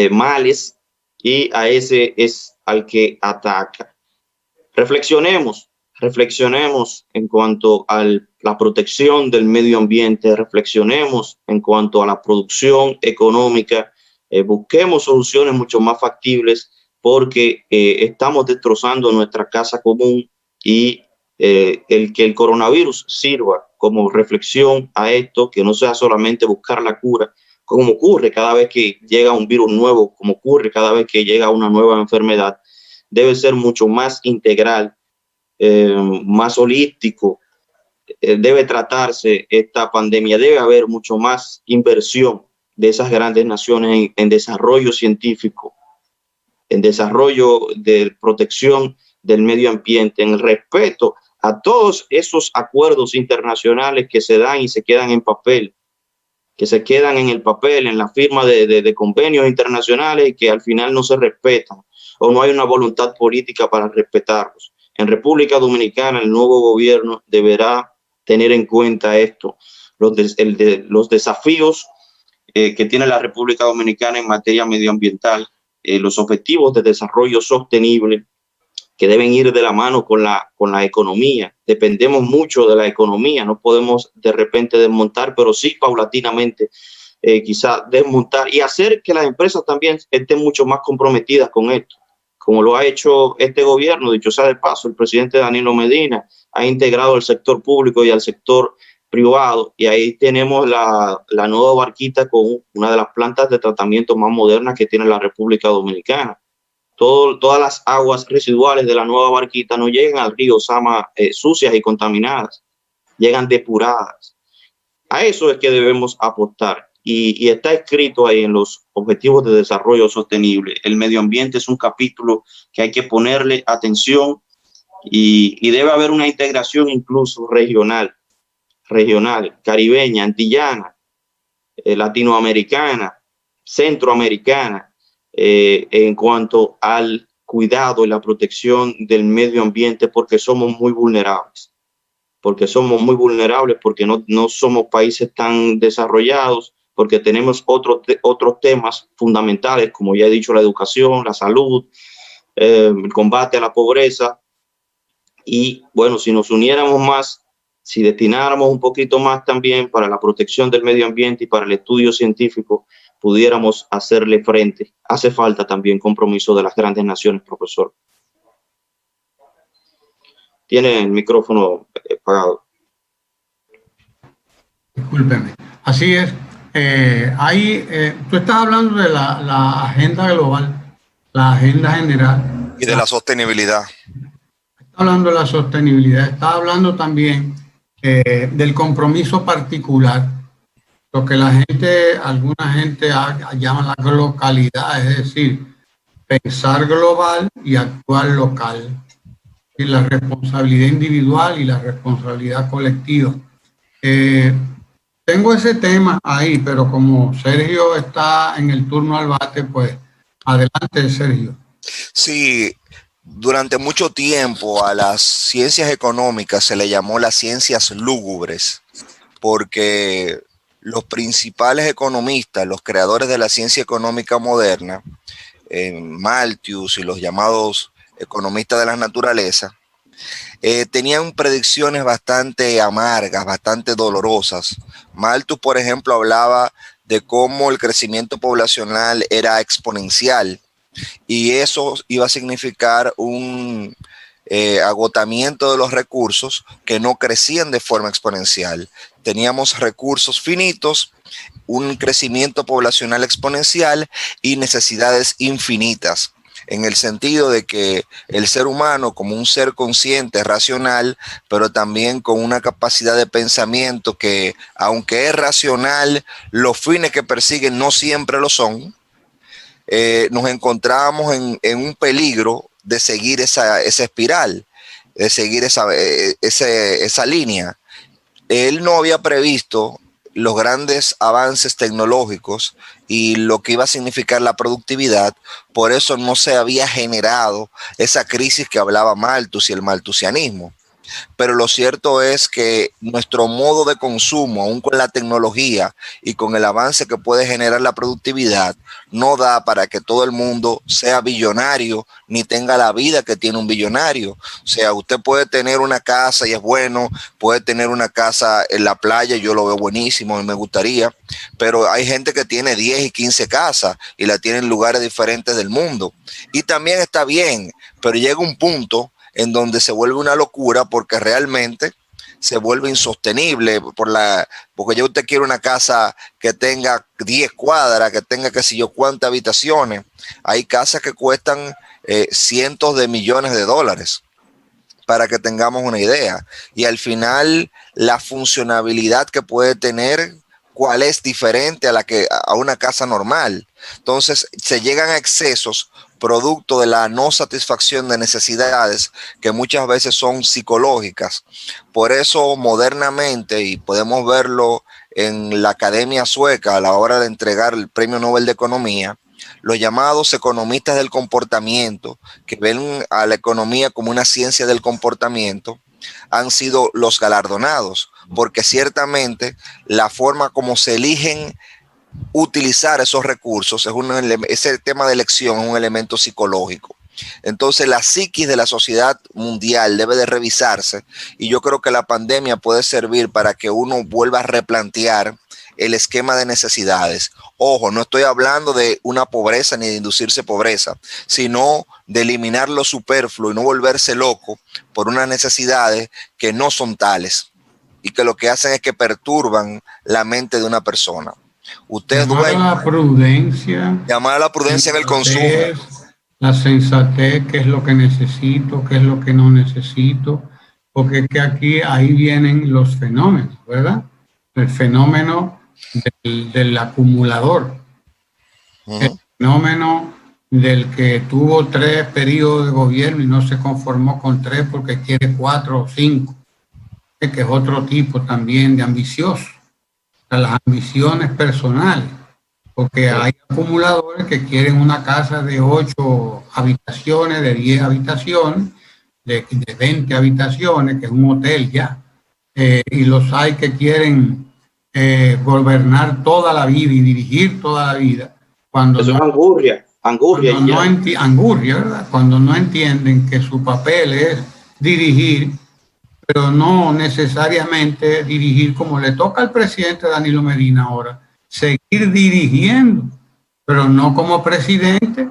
males, y a ese es al que ataca. Reflexionemos en cuanto a la protección del medio ambiente, reflexionemos en cuanto a la producción económica, busquemos soluciones mucho más factibles, porque estamos destrozando nuestra casa común, y que el coronavirus sirva como reflexión a esto, que no sea solamente buscar la cura, como ocurre cada vez que llega un virus nuevo, como ocurre cada vez que llega una nueva enfermedad. Debe ser mucho más integral, más holístico. Debe tratarse esta pandemia, debe haber mucho más inversión de esas grandes naciones en desarrollo científico, en desarrollo de protección del medio ambiente, en el respeto a todos esos acuerdos internacionales que se dan y se quedan en papel, que se quedan en el papel, en la firma de convenios internacionales, y que al final no se respetan, o no hay una voluntad política para respetarlos. En República Dominicana, el nuevo gobierno deberá tener en cuenta esto, los desafíos que tiene la República Dominicana en materia medioambiental, los objetivos de desarrollo sostenible, que deben ir de la mano con la economía. Dependemos mucho de la economía, no podemos de repente desmontar, pero sí paulatinamente quizá desmontar, y hacer que las empresas también estén mucho más comprometidas con esto, como lo ha hecho este gobierno. Dicho sea de paso, el presidente Danilo Medina ha integrado al sector público y al sector privado, y ahí tenemos la nueva barquita con una de las plantas de tratamiento más modernas que tiene la República Dominicana. Todas las aguas residuales de la nueva barquita no llegan al río Sama sucias y contaminadas, llegan depuradas. A eso es que debemos apostar, y está escrito ahí en los Objetivos de Desarrollo Sostenible. El medio ambiente es un capítulo que hay que ponerle atención, y debe haber una integración incluso regional, caribeña, antillana, latinoamericana, centroamericana, en cuanto al cuidado y la protección del medio ambiente, porque somos muy vulnerables, porque no somos países tan desarrollados, porque tenemos otros temas fundamentales, como ya he dicho, la educación, la salud, el combate a la pobreza. Y bueno, si nos uniéramos más, si destináramos un poquito más también para la protección del medio ambiente y para el estudio científico, pudiéramos hacerle frente. Hace falta también compromiso de las grandes naciones, profesor. Tiene el micrófono apagado. Discúlpeme. Así es. Tú estás hablando de la agenda global, la agenda general. Y de la sostenibilidad. Está hablando de la sostenibilidad. Está hablando también del compromiso particular, lo que alguna gente llama la localidad, es decir, pensar global y actuar local, y la responsabilidad individual y la responsabilidad colectiva. Tengo ese tema ahí, pero como Sergio está en el turno al bate, pues adelante, Sergio. Sí, durante mucho tiempo a las ciencias económicas se le llamó las ciencias lúgubres, porque los principales economistas, los creadores de la ciencia económica moderna, Malthus y los llamados economistas de la naturaleza, tenían predicciones bastante amargas, bastante dolorosas. Malthus, por ejemplo, hablaba de cómo el crecimiento poblacional era exponencial y eso iba a significar un agotamiento de los recursos que no crecían de forma exponencial. Teníamos recursos finitos, un crecimiento poblacional exponencial y necesidades infinitas, en el sentido de que el ser humano, como un ser consciente, racional, pero también con una capacidad de pensamiento que, aunque es racional, los fines que persiguen no siempre lo son, nos encontramos en un peligro de seguir esa espiral, de seguir esa línea. Él no había previsto los grandes avances tecnológicos y lo que iba a significar la productividad, por eso no se había generado esa crisis que hablaba Malthus y el malthusianismo. Pero lo cierto es que nuestro modo de consumo, aún con la tecnología y con el avance que puede generar la productividad, no da para que todo el mundo sea billonario ni tenga la vida que tiene un billonario. O sea, usted puede tener una casa y es bueno, puede tener una casa en la playa, yo lo veo buenísimo y me gustaría, pero hay gente que tiene 10 y 15 casas y la tiene en lugares diferentes del mundo. Y también está bien, pero llega un punto en donde se vuelve una locura porque realmente se vuelve insostenible porque ya usted quiere una casa que tenga 10 cuadras, que tenga qué sé yo cuántas habitaciones. Hay casas que cuestan cientos de millones de dólares, para que tengamos una idea. Y al final la funcionabilidad que puede tener, ¿cuál es diferente a una casa normal? Entonces se llegan a excesos producto de la no satisfacción de necesidades que muchas veces son psicológicas. Por eso modernamente, y podemos verlo en la Academia Sueca a la hora de entregar el Premio Nobel de Economía, los llamados economistas del comportamiento, que ven a la economía como una ciencia del comportamiento, han sido los galardonados, porque ciertamente la forma como se eligen utilizar esos recursos ese tema de elección es un elemento psicológico. Entonces la psiquis de la sociedad mundial debe de revisarse, y yo creo que la pandemia puede servir para que uno vuelva a replantear el esquema de necesidades. Ojo, no estoy hablando de una pobreza ni de inducirse pobreza, sino de eliminar lo superfluo y no volverse loco por unas necesidades que no son tales y que lo que hacen es que perturban la mente de una persona. Llamar a la prudencia en el consumo. La sensatez, qué es lo que necesito, qué es lo que no necesito, porque es que ahí vienen los fenómenos, ¿verdad? El fenómeno del acumulador, el fenómeno del que tuvo 3 periodos de gobierno y no se conformó con 3 porque quiere 4 o 5, que es otro tipo también de ambicioso. Las ambiciones personales, porque hay acumuladores que quieren una casa de 8 habitaciones, de 10 habitaciones, de 20 habitaciones, que es un hotel ya, y los hay que quieren gobernar toda la vida y dirigir toda la vida. Cuando eso es angurria, ¿verdad? Cuando no entienden que su papel es dirigir, pero no necesariamente dirigir como le toca al presidente Danilo Medina ahora, seguir dirigiendo, pero no como presidente.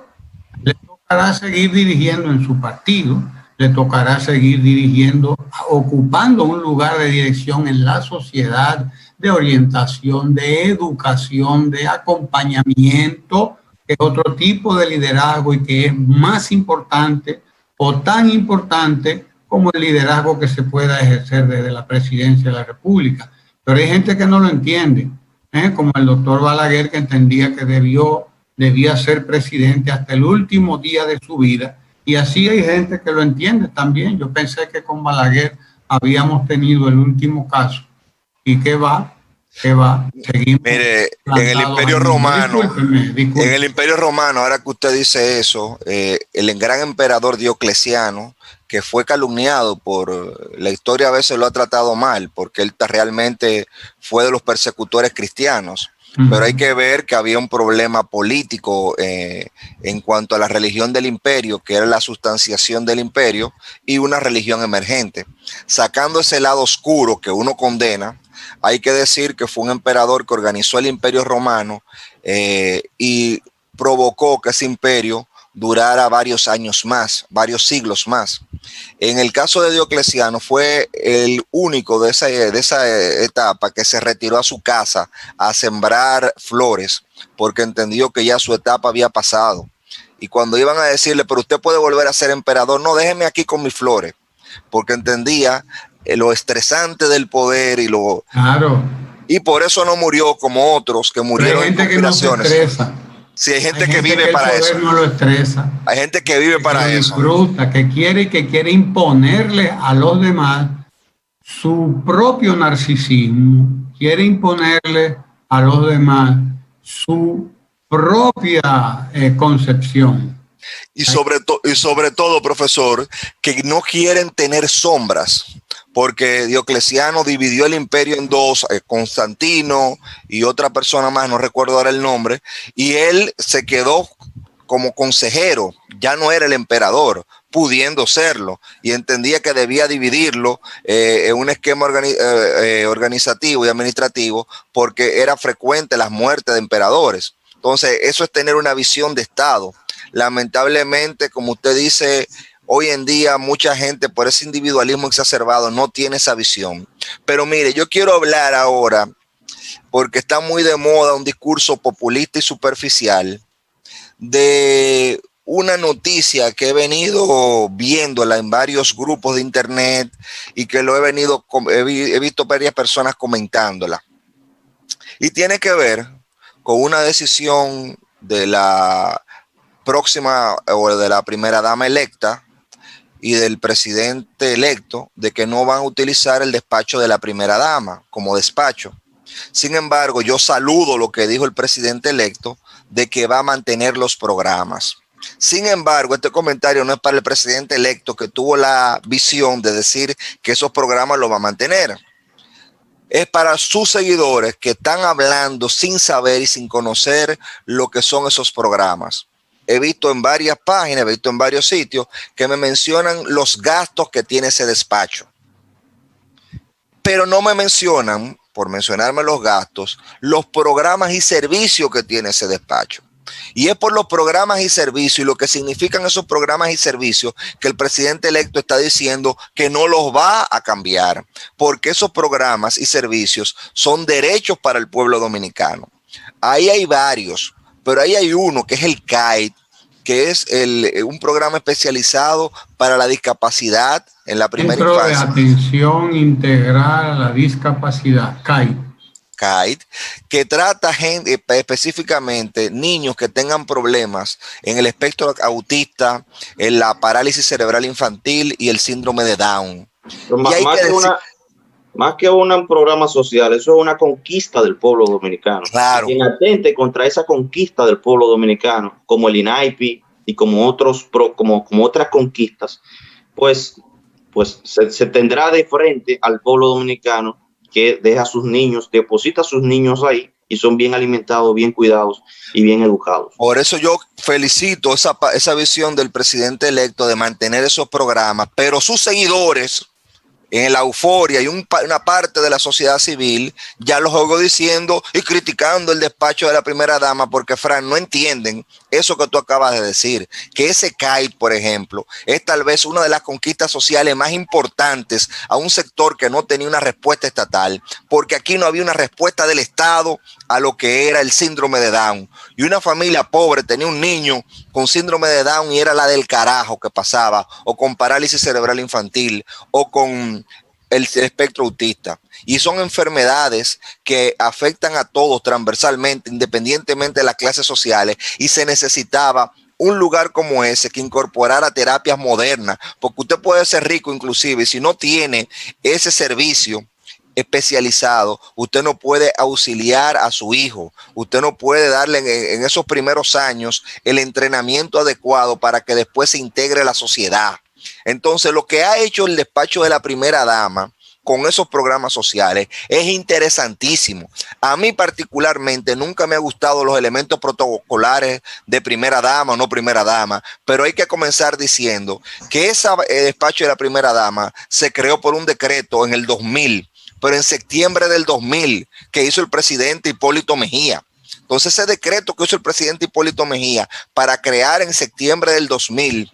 Le tocará seguir dirigiendo en su partido, le tocará seguir dirigiendo, ocupando un lugar de dirección en la sociedad, de orientación, de educación, de acompañamiento, que es otro tipo de liderazgo y que es más importante o tan importante como el liderazgo que se pueda ejercer desde la presidencia de la República. Pero hay gente que no lo entiende, como el doctor Balaguer, que entendía que debió debía ser presidente hasta el último día de su vida. Y así hay gente que lo entiende también. Yo pensé que con Balaguer habíamos tenido el último caso. ¿Y qué va? Seguimos. Mire, en el Imperio Romano, discúlpeme. En el Imperio Romano, ahora que usted dice eso, el gran emperador Diocleciano, que fue calumniado por la historia, a veces lo ha tratado mal, porque él realmente fue de los persecutores cristianos. Pero hay que ver que había un problema político en cuanto a la religión del imperio, que era la sustanciación del imperio, y una religión emergente. Sacando ese lado oscuro que uno condena, hay que decir que fue un emperador que organizó el Imperio Romano y provocó que ese imperio durara varios años más, varios siglos más. En el caso de Diocleciano fue el único de esa etapa que se retiró a su casa a sembrar flores porque entendió que ya su etapa había pasado. Y cuando iban a decirle, pero usted puede volver a ser emperador, no, déjeme aquí con mis flores, porque entendía lo estresante del poder y lo... Claro. Y por eso no murió como otros que murieron en conspiraciones. Sí, hay gente que vive para eso. No lo estresa. Hay gente que vive para eso. Disfruta, que quiere imponerle a los demás su propio narcisismo, quiere imponerle a los demás su propia concepción. Y sobre todo, profesor, que no quieren tener sombras, porque Diocleciano dividió el imperio en dos, Constantino y otra persona más, no recuerdo ahora el nombre, y él se quedó como consejero, ya no era el emperador, pudiendo serlo, y entendía que debía dividirlo en un esquema organizativo y administrativo, porque era frecuente las muertes de emperadores. Entonces, eso es tener una visión de Estado. Lamentablemente, como usted dice, hoy en día mucha gente por ese individualismo exacerbado no tiene esa visión. Pero mire, yo quiero hablar ahora, porque está muy de moda un discurso populista y superficial, de una noticia que he venido viéndola en varios grupos de internet y que he visto varias personas comentándola. Y tiene que ver con una decisión de la próxima o de la primera dama electa y del presidente electo de que no van a utilizar el despacho de la primera dama como despacho. Sin embargo, yo saludo lo que dijo el presidente electo de que va a mantener los programas. Sin embargo, este comentario no es para el presidente electo que tuvo la visión de decir que esos programas los va a mantener. Es para sus seguidores que están hablando sin saber y sin conocer lo que son esos programas. He visto en varias páginas, he visto en varios sitios que me mencionan los gastos que tiene ese despacho. Pero no me mencionan, por mencionarme los gastos, los programas y servicios que tiene ese despacho. Y es por los programas y servicios y lo que significan esos programas y servicios que el presidente electo está diciendo que no los va a cambiar, porque esos programas y servicios son derechos para el pueblo dominicano. Ahí hay varios, pero ahí hay uno que es el CAID, que es un programa especializado para la discapacidad en la primera infancia. Centro de Atención Integral a la Discapacidad, CAID. CAID, que trata específicamente niños que tengan problemas en el espectro autista, en la parálisis cerebral infantil y el síndrome de Down. Más que un programa social, eso es una conquista del pueblo dominicano. Claro. Quien atente contra esa conquista del pueblo dominicano, como el INAIPI y como otras conquistas, pues se tendrá de frente al pueblo dominicano que deja a sus niños, deposita a sus niños ahí y son bien alimentados, bien cuidados y bien educados. Por eso yo felicito esa visión del presidente electo de mantener esos programas, pero sus seguidores en la euforia y una parte de la sociedad civil ya los oigo diciendo y criticando el despacho de la primera dama porque, Fran, no entienden eso que tú acabas de decir, que ese CAID, por ejemplo, es tal vez una de las conquistas sociales más importantes a un sector que no tenía una respuesta estatal, porque aquí no había una respuesta del Estado a lo que era el síndrome de Down. Y una familia pobre tenía un niño con síndrome de Down y era la del carajo que pasaba, o con parálisis cerebral infantil, o con el espectro autista. Y son enfermedades que afectan a todos transversalmente, independientemente de las clases sociales, y se necesitaba un lugar como ese que incorporara terapias modernas, porque usted puede ser rico inclusive, y si no tiene ese servicio especializado, usted no puede auxiliar a su hijo, usted no puede darle en esos primeros años el entrenamiento adecuado para que después se integre a la sociedad. Entonces, lo que ha hecho el despacho de la primera dama con esos programas sociales es interesantísimo. A mí particularmente nunca me ha gustado los elementos protocolares de primera dama o no primera dama, pero hay que comenzar diciendo que ese despacho de la primera dama se creó por un decreto en el 2000, pero en septiembre del 2000 que hizo el presidente Hipólito Mejía. Entonces ese decreto que hizo el presidente Hipólito Mejía para crear en septiembre del 2000,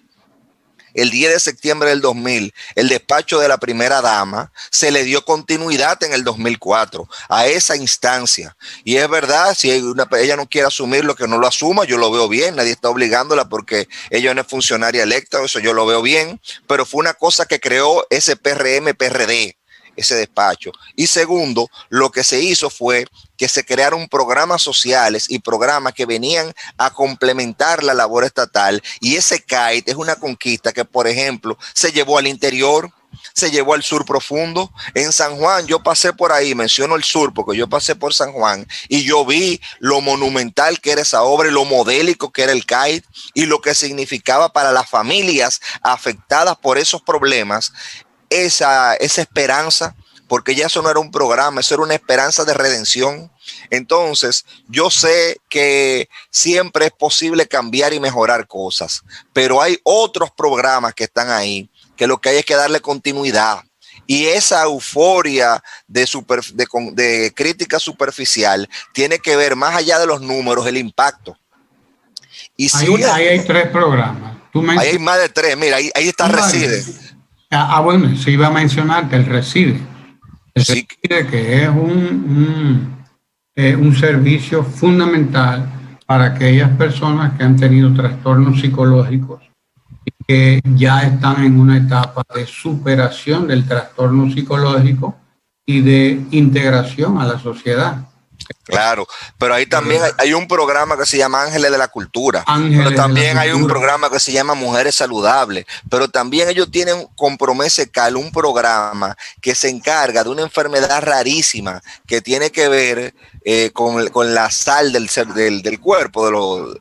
el 10 de septiembre del 2000, el despacho de la primera dama, se le dio continuidad en el 2004 a esa instancia. Y es verdad, si ella no quiere asumirlo, que no lo asuma, yo lo veo bien, nadie está obligándola porque ella no es funcionaria electa, eso yo lo veo bien, pero fue una cosa que creó ese PRM-PRD, ese despacho. Y segundo, lo que se hizo fue que se crearon programas sociales y programas que venían a complementar la labor estatal, y ese CAIT es una conquista que, por ejemplo, se llevó al interior, se llevó al sur profundo. En San Juan, yo pasé por ahí, menciono el sur porque yo pasé por San Juan y yo vi lo monumental que era esa obra y lo modélico que era el CAIT y lo que significaba para las familias afectadas por esos problemas esa esperanza, porque ya eso no era un programa, eso era una esperanza de redención. Entonces, yo sé que siempre es posible cambiar y mejorar cosas, pero hay otros programas que están ahí, que lo que hay es que darle continuidad. Y esa euforia de crítica superficial tiene que ver, más allá de los números, el impacto. Y si ahí hay 3 programas. Ahí hay más de 3, mira, ahí está Reside. Bueno, se iba a mencionar que el Reside. El sí. Reside, que es un servicio fundamental para aquellas personas que han tenido trastornos psicológicos y que ya están en una etapa de superación del trastorno psicológico y de integración a la sociedad. Claro, pero ahí también hay un programa que se llama Ángeles de la Cultura, pero también hay un programa que se llama Mujeres Saludables, pero también ellos tienen con Promese Cal un programa que se encarga de una enfermedad rarísima que tiene que ver con la sal del cuerpo de los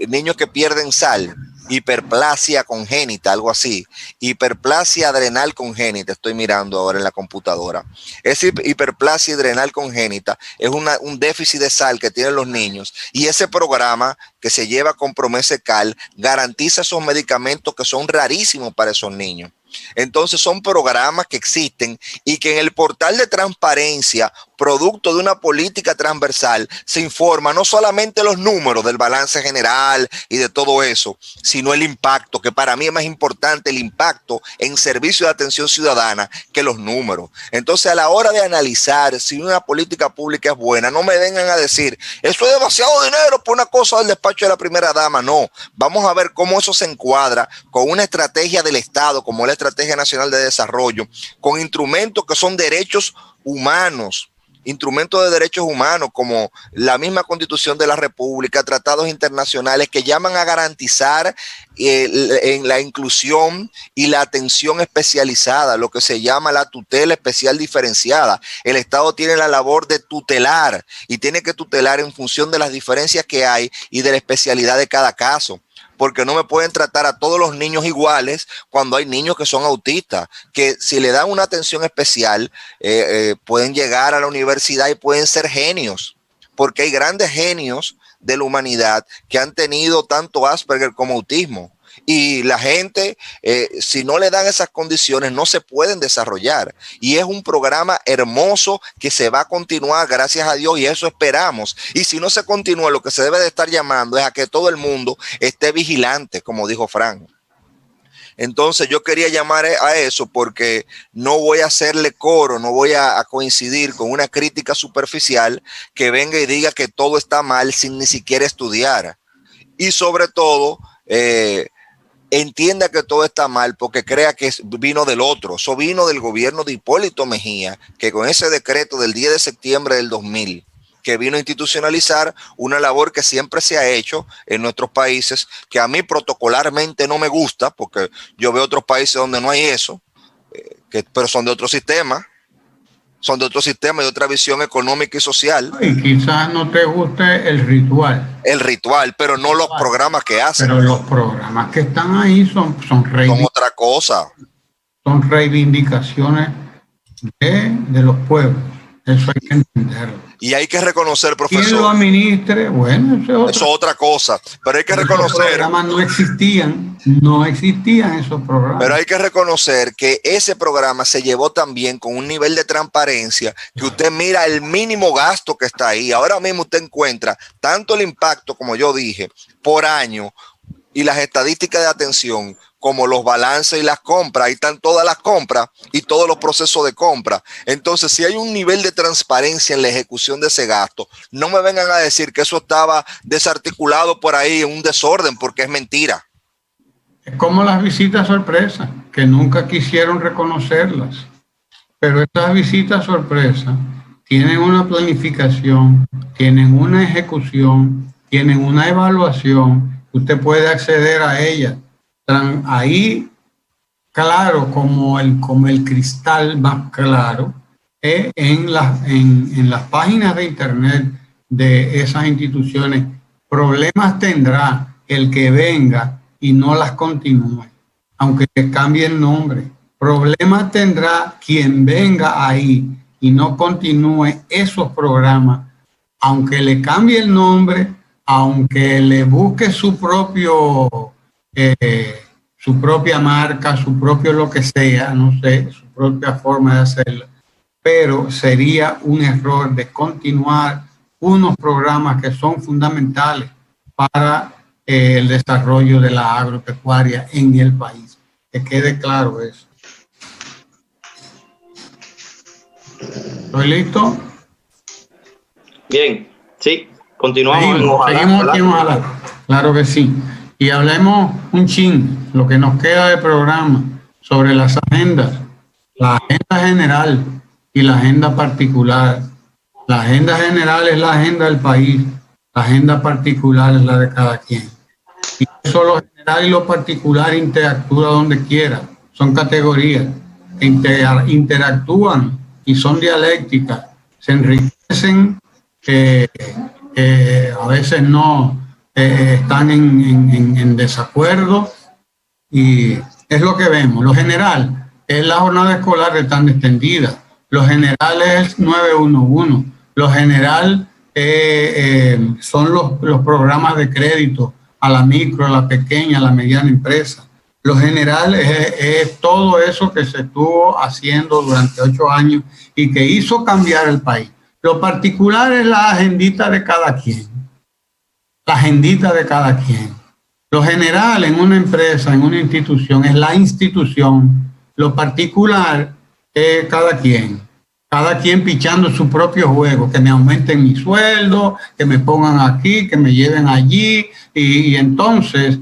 niños que pierden sal. Hiperplasia congénita, algo así, hiperplasia adrenal congénita, estoy mirando ahora en la computadora. Esa hiperplasia adrenal congénita es un déficit de sal que tienen los niños, y ese programa que se lleva con Promese Cal garantiza esos medicamentos que son rarísimos para esos niños. Entonces son programas que existen y que en el portal de transparencia, producto de una política transversal, se informa no solamente los números del balance general y de todo eso, sino el impacto, que para mí es más importante el impacto en servicio de atención ciudadana que los números. Entonces, a la hora de analizar si una política pública es buena, no me vengan a decir, eso es demasiado dinero por una cosa del despacho de la primera dama. No, vamos a ver cómo eso se encuadra con una estrategia del Estado, como la Estrategia Nacional de Desarrollo, con instrumentos que son derechos humanos, instrumentos de derechos humanos como la misma Constitución de la República, tratados internacionales que llaman a garantizar en la inclusión y la atención especializada, lo que se llama la tutela especial diferenciada. El Estado tiene la labor de tutelar y tiene que tutelar en función de las diferencias que hay y de la especialidad de cada caso, porque no me pueden tratar a todos los niños iguales cuando hay niños que son autistas, que si le dan una atención especial pueden llegar a la universidad y pueden ser genios, porque hay grandes genios de la humanidad que han tenido tanto Asperger como autismo. Y la gente, si no le dan esas condiciones, no se pueden desarrollar. Y es un programa hermoso que se va a continuar, gracias a Dios, y eso esperamos. Y si no se continúa, lo que se debe de estar llamando es a que todo el mundo esté vigilante, como dijo Frank. Entonces yo quería llamar a eso porque no voy a hacerle coro, no voy a coincidir con una crítica superficial que venga y diga que todo está mal sin ni siquiera estudiar. Y sobre todo, entienda que todo está mal porque crea que vino del otro. Eso vino del gobierno de Hipólito Mejía, que con ese decreto del 10 de septiembre del 2000, que vino a institucionalizar una labor que siempre se ha hecho en nuestros países, que a mí protocolarmente no me gusta, porque yo veo otros países donde no hay eso, pero son de otro sistema. Son de otro sistema y de otra visión económica y social. Y quizás no te guste el ritual. El ritual, pero no los programas que hacen. Pero los programas que están ahí son otra cosa. Son reivindicaciones de los pueblos. Eso hay que entenderlo. Y hay que reconocer, profesor. ¿Quién lo administre? Bueno, eso es otra cosa. Pero hay que reconocer. Esos programas no existían esos programas. Pero hay que reconocer que ese programa se llevó también con un nivel de transparencia que usted mira el mínimo gasto que está ahí. Ahora mismo usted encuentra tanto el impacto, como yo dije, por año y las estadísticas de atención, como los balances y las compras. Ahí están todas las compras y todos los procesos de compra. Entonces, si hay un nivel de transparencia en la ejecución de ese gasto, no me vengan a decir que eso estaba desarticulado por ahí en un desorden, porque es mentira. Es como las visitas sorpresa, que nunca quisieron reconocerlas. Pero estas visitas sorpresa tienen una planificación, tienen una ejecución, tienen una evaluación. Usted puede acceder a ellas. Están ahí, claro, como el cristal más claro, en las páginas de internet de esas instituciones. Problemas tendrá el que venga y no las continúe, aunque le cambie el nombre. Problemas tendrá quien venga ahí y no continúe esos programas, aunque le cambie el nombre, aunque le busque su propia marca, su propio lo que sea, no sé, su propia forma de hacerlo, pero sería un error de continuar unos programas que son fundamentales para el desarrollo de la agropecuaria en el país. Que quede claro eso. ¿Estoy listo? Bien, sí, continuamos. Seguimos aquí en Ojalá. Claro que sí. Y hablemos un chin, lo que nos queda de programa, sobre las agendas, la agenda general y la agenda particular. La agenda general es la agenda del país, la agenda particular es la de cada quien. Y eso lo general y lo particular interactúa donde quiera, son categorías que interactúan y son dialécticas, se enriquecen, a veces no están en desacuerdo, y es lo que vemos. Lo general es la jornada escolar de tan extendida, lo general es 911, lo general son los programas de crédito a la micro, a la pequeña, a la mediana empresa. Lo general es todo eso que se estuvo haciendo durante 8 años y que hizo cambiar el país. Lo particular es la agendita de cada quien. La agendita de cada quien. Lo general en una empresa, en una institución, es la institución. Lo particular es cada quien. Cada quien pichando su propio juego, que me aumenten mi sueldo, que me pongan aquí, que me lleven allí. Y entonces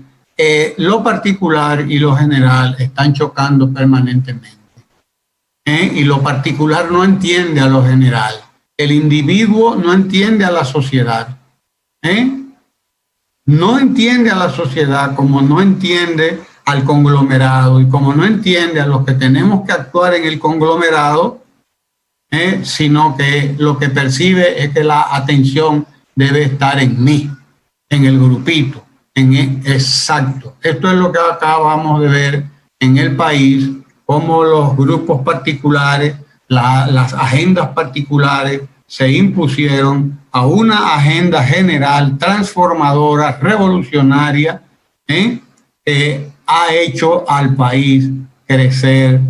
lo particular y lo general están chocando permanentemente. Y lo particular no entiende a lo general. El individuo no entiende a la sociedad. No entiende a la sociedad como no entiende al conglomerado, y como no entiende a los que tenemos que actuar en el conglomerado, sino que lo que percibe es que la atención debe estar en mí, en el grupito, exacto. Esto es lo que acabamos de ver en el país, cómo los grupos particulares, las agendas particulares se impusieron a una agenda general transformadora, revolucionaria, ha hecho al país crecer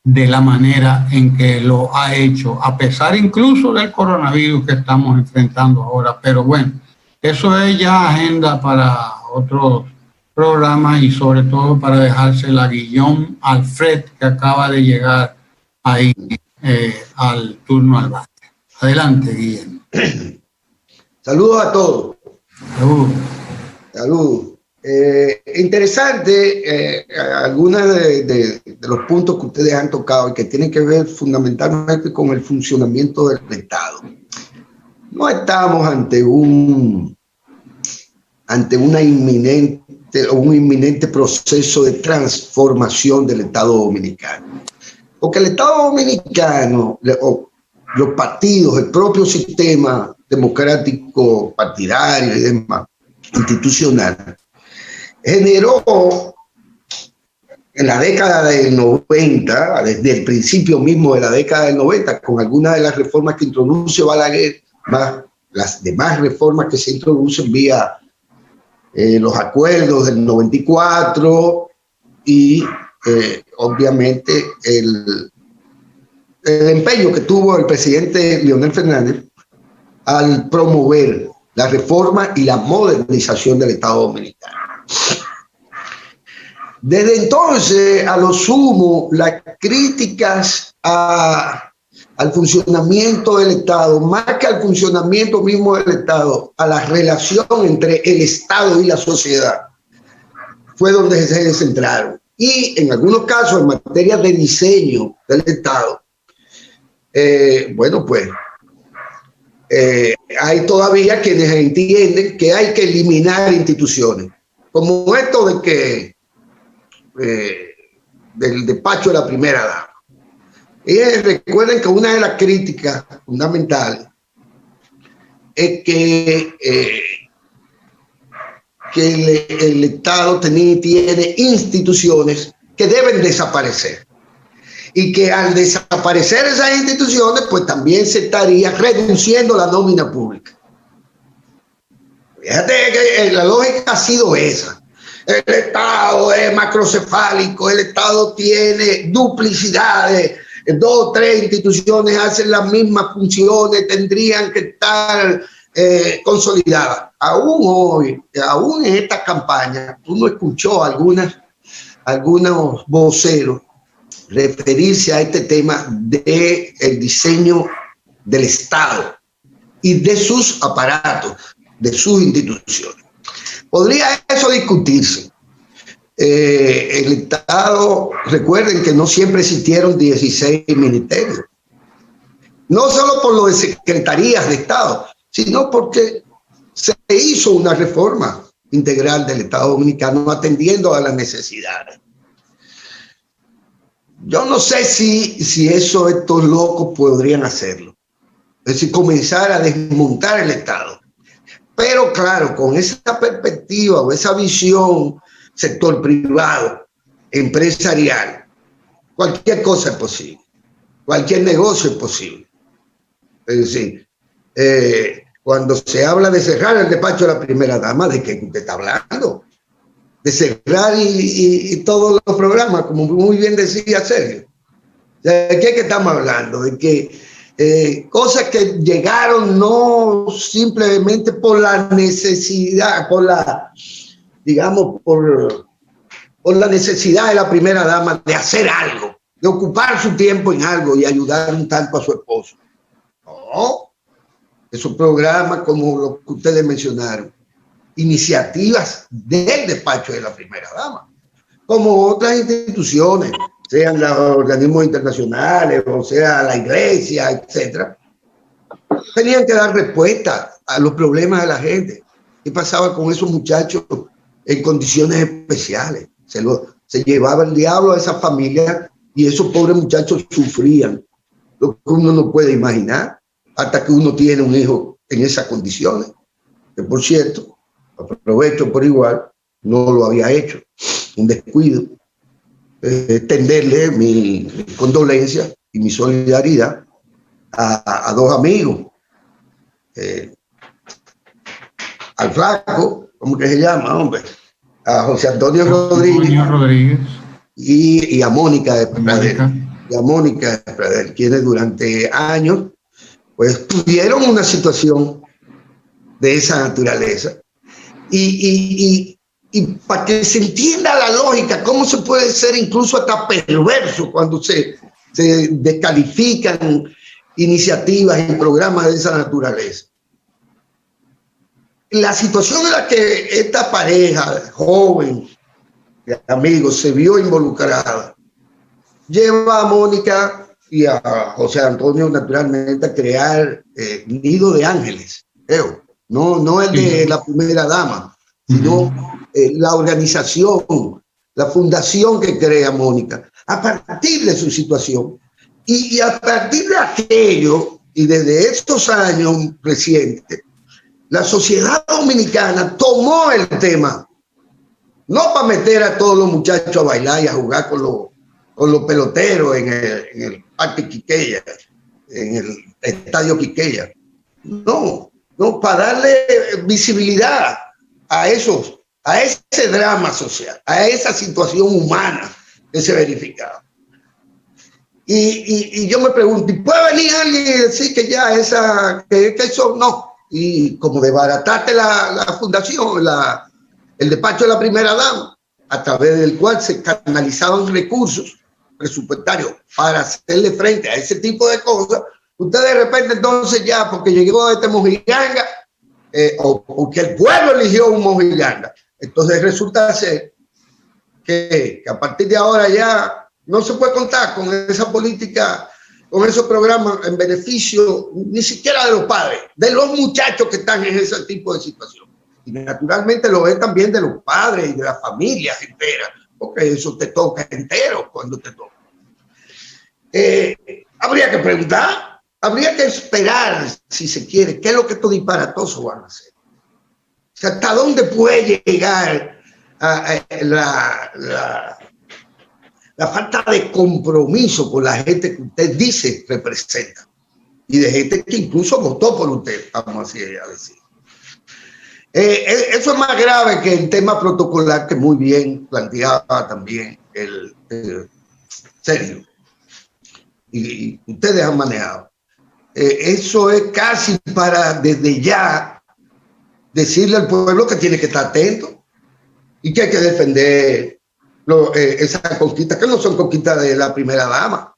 de la manera en que lo ha hecho, a pesar incluso del coronavirus que estamos enfrentando ahora. Pero bueno, eso es ya agenda para otros programas, y sobre todo para dejársela a Guillón Alfred, que acaba de llegar ahí al turno al bate. Adelante, Guillén. Saludos a todos. Saludos. Saludos. Interesante algunos de los puntos que ustedes han tocado y que tienen que ver fundamentalmente con el funcionamiento del Estado. No estamos ante un inminente proceso de transformación del Estado dominicano. Porque el Estado dominicano, los partidos, el propio sistema democrático partidario y demás, institucional, generó en la década del 90, desde el principio mismo de la década del 90, con algunas de las reformas que introduce Balaguer, más las demás reformas que se introducen vía los acuerdos del 94 y obviamente el empeño que tuvo el presidente Leonel Fernández al promover la reforma y la modernización del Estado dominicano. Desde entonces, a lo sumo, las críticas al funcionamiento del Estado, más que al funcionamiento mismo del Estado, a la relación entre el Estado y la sociedad, fue donde se centraron. Y en algunos casos, en materia de diseño del Estado, bueno, pues hay todavía quienes entienden que hay que eliminar instituciones, como esto de que del despacho de la primera dama. Y recuerden que una de las críticas fundamentales es que el Estado tiene instituciones que deben desaparecer y que al desaparecer esas instituciones pues también se estaría reduciendo la nómina pública. Fíjate que la lógica ha sido esa. El Estado es macrocefálico, el Estado tiene duplicidades, 2 o 3 instituciones hacen las mismas funciones, tendrían que estar consolidadas. Aún hoy, aún en esta campaña, uno escuchó a algunos voceros referirse a este tema del diseño del Estado y de sus aparatos, de sus instituciones. Podría eso discutirse. El Estado, recuerden que no siempre existieron 16 ministerios. No solo por lo de secretarías de Estado, sino porque se hizo una reforma integral del Estado dominicano atendiendo a las necesidades. Yo no sé si estos locos podrían hacerlo. Es decir, comenzar a desmontar el Estado. Pero claro, con esa perspectiva o esa visión sector privado, empresarial, cualquier cosa es posible. Cualquier negocio es posible. Es decir, cuando se habla de cerrar el despacho de la primera dama, ¿de qué usted está hablando? De cerrar y todos los programas, como muy bien decía Sergio. ¿De qué es que estamos hablando? De que cosas que llegaron no simplemente por la necesidad, por la necesidad de la primera dama de hacer algo, de ocupar su tiempo en algo y ayudar un tanto a su esposo. No, esos programas como los que ustedes mencionaron, iniciativas del despacho de la primera dama, como otras instituciones, sean los organismos internacionales, o sea la iglesia, etcétera, tenían que dar respuesta a los problemas de la gente. ¿Qué pasaba con esos muchachos en condiciones especiales? Se llevaba el diablo a esa familia y esos pobres muchachos sufrían lo que uno no puede imaginar hasta que uno tiene un hijo en esas condiciones. Que por cierto, aprovecho por igual, no lo había hecho, un descuido. Extenderle mi condolencia y mi solidaridad a 2 amigos, al flaco, ¿cómo que se llama, hombre? A José Antonio Rodríguez y a Mónica de Pradel, quienes durante años pues tuvieron una situación de esa naturaleza. Y para que se entienda la lógica, cómo se puede ser incluso hasta perverso cuando se descalifican iniciativas y programas de esa naturaleza. la situación en la que esta pareja joven de amigos se vio involucrada lleva a Mónica y a José Antonio naturalmente a crear Nido de Ángeles, creo. No el de la primera dama, sino la organización, la fundación que crea Mónica, a partir de su situación. Y a partir de aquello, y desde estos años recientes, la sociedad dominicana tomó el tema, no para meter a todos los muchachos a bailar y a jugar con los peloteros en el Parque Quiqueya, en el Estadio Quiqueya. No, para darle visibilidad a ese drama social, a esa situación humana que se verificaba. Y yo me pregunto, ¿puede venir alguien y decir que ya que eso no? Y como desbaratarte la fundación, el despacho de la primera dama, a través del cual se canalizaban recursos presupuestarios para hacerle frente a ese tipo de cosas, usted de repente entonces ya, porque llegó este mojiganga, o porque el pueblo eligió un mojiganga, entonces resulta ser que a partir de ahora ya no se puede contar con esa política, con esos programas en beneficio ni siquiera de los padres, de los muchachos que están en ese tipo de situación. Y naturalmente lo ven también de los padres y de las familias enteras, porque eso te toca entero cuando te toca. Habría que preguntar, habría que esperar, si se quiere, qué es lo que estos disparatosos van a hacer. O sea, hasta dónde puede llegar la falta de compromiso con la gente que usted dice representa y de gente que incluso votó por usted, vamos así a decir. Eso es más grave que el tema protocolar que muy bien planteaba también el Sergio y ustedes han manejado. Eso es casi para desde ya decirle al pueblo que tiene que estar atento y que hay que defender esas conquistas, que no son conquistas de la primera dama.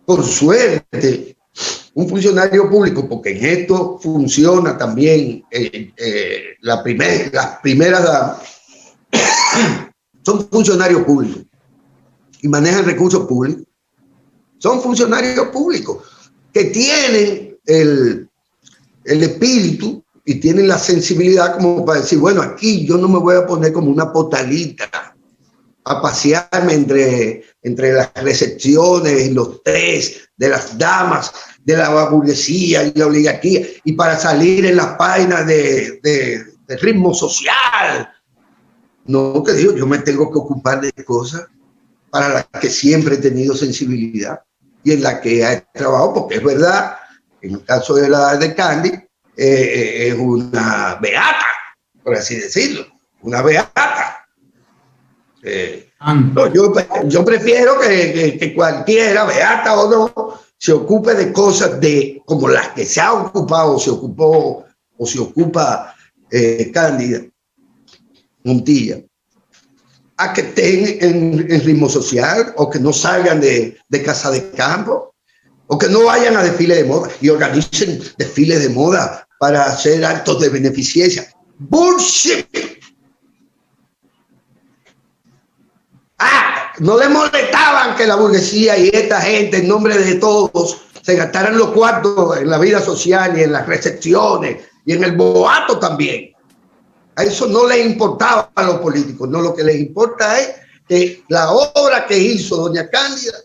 Por suerte, un funcionario público, porque en esto funciona también las primeras damas, son funcionarios públicos y manejan recursos públicos. Son funcionarios públicos que tienen el espíritu y tienen la sensibilidad como para decir, bueno, aquí yo no me voy a poner como una potalita a pasearme entre las recepciones y los tés de las damas, de la burguesía y la oligarquía, y para salir en las páginas de ritmo social. No, que digo, yo me tengo que ocupar de cosas para las que siempre he tenido sensibilidad y en las que he trabajado, porque es verdad, en el caso de Candy, es una beata, por así decirlo, una beata. No, yo prefiero que cualquiera, beata o no, se ocupe de cosas como las que se ha ocupado, se ocupó o se ocupa Cándida Montilla, a que estén en ritmo social o que no salgan de casa de campo o que no vayan a desfiles de moda y organicen desfiles de moda para hacer actos de beneficencia. ¡Bullshit! No le molestaban que la burguesía y esta gente, en nombre de todos, se gastaran los cuartos en la vida social y en las recepciones y en el boato también. A eso no les importaba a los políticos. No, lo que les importa es que la obra que hizo doña Cándida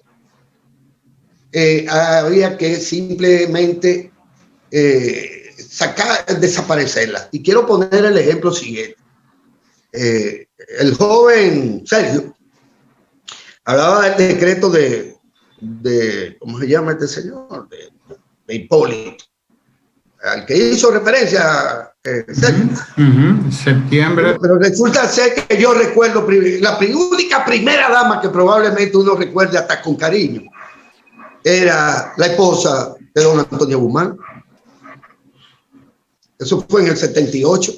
había que simplemente desaparecerla. Y quiero poner el ejemplo siguiente. El joven Sergio hablaba del decreto de ¿cómo se llama este señor? De Hipólito, al que hizo referencia septiembre. Pero resulta ser que yo recuerdo la única primera dama que probablemente uno recuerde hasta con cariño era la esposa de don Antonio Guzmán. Eso fue en el 78.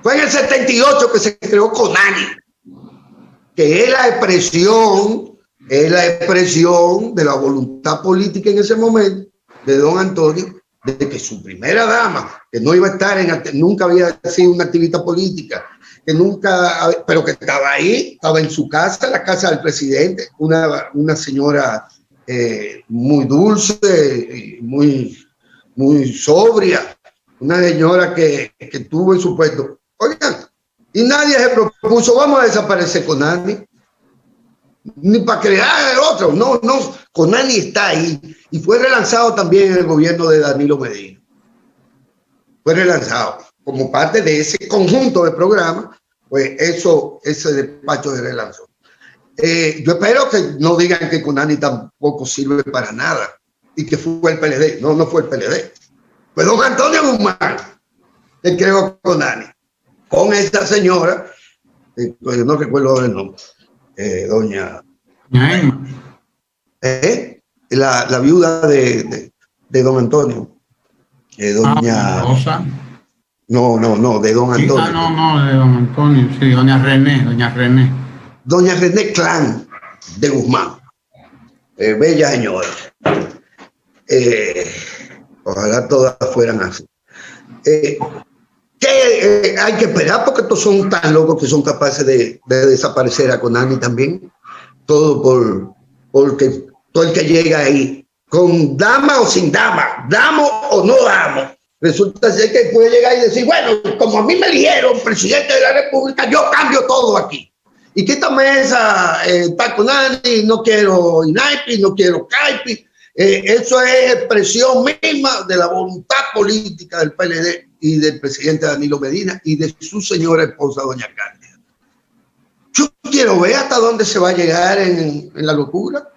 Fue en el 78 que se creó CONANI, que es la expresión de la voluntad política en ese momento de don Antonio de que su primera dama, que no iba a estar nunca había sido una activista política, que nunca, pero que estaba ahí, estaba en su casa, en la casa del presidente, una señora muy dulce, muy sobria, una señora que tuvo en su puesto. Oigan, y nadie se propuso, vamos a desaparecer Conani, ni para crear el otro. No, Conani está ahí y fue relanzado también en el gobierno de Danilo Medina. Fue relanzado como parte de ese conjunto de programas, pues ese despacho se relanzó. Yo espero que no digan que Conani tampoco sirve para nada y que fue el PLD. No fue el PLD. Fue don Antonio Guzmán que creó Conani con esta señora, pues yo no recuerdo el nombre, doña la viuda de don Antonio, doña Rosa. No, de don Antonio. No, de don Antonio, sí, doña René. Doña René Clan de Guzmán. Bella señora. Ojalá todas fueran así. Que hay que esperar porque estos son tan locos que son capaces de desaparecer a Conani también. Todo porque todo el que llega ahí, con dama o sin dama, damos o no damos. Resulta ser que puede llegar y decir, bueno, como a mí me eligieron presidente de la República, yo cambio todo aquí. Y quítame esa Conani, no quiero INAIPI, no quiero CAIPI. Eso es expresión misma de la voluntad política del PLD y del presidente Danilo Medina y de su señora esposa, doña Cándida. Yo quiero ver hasta dónde se va a llegar en la locura,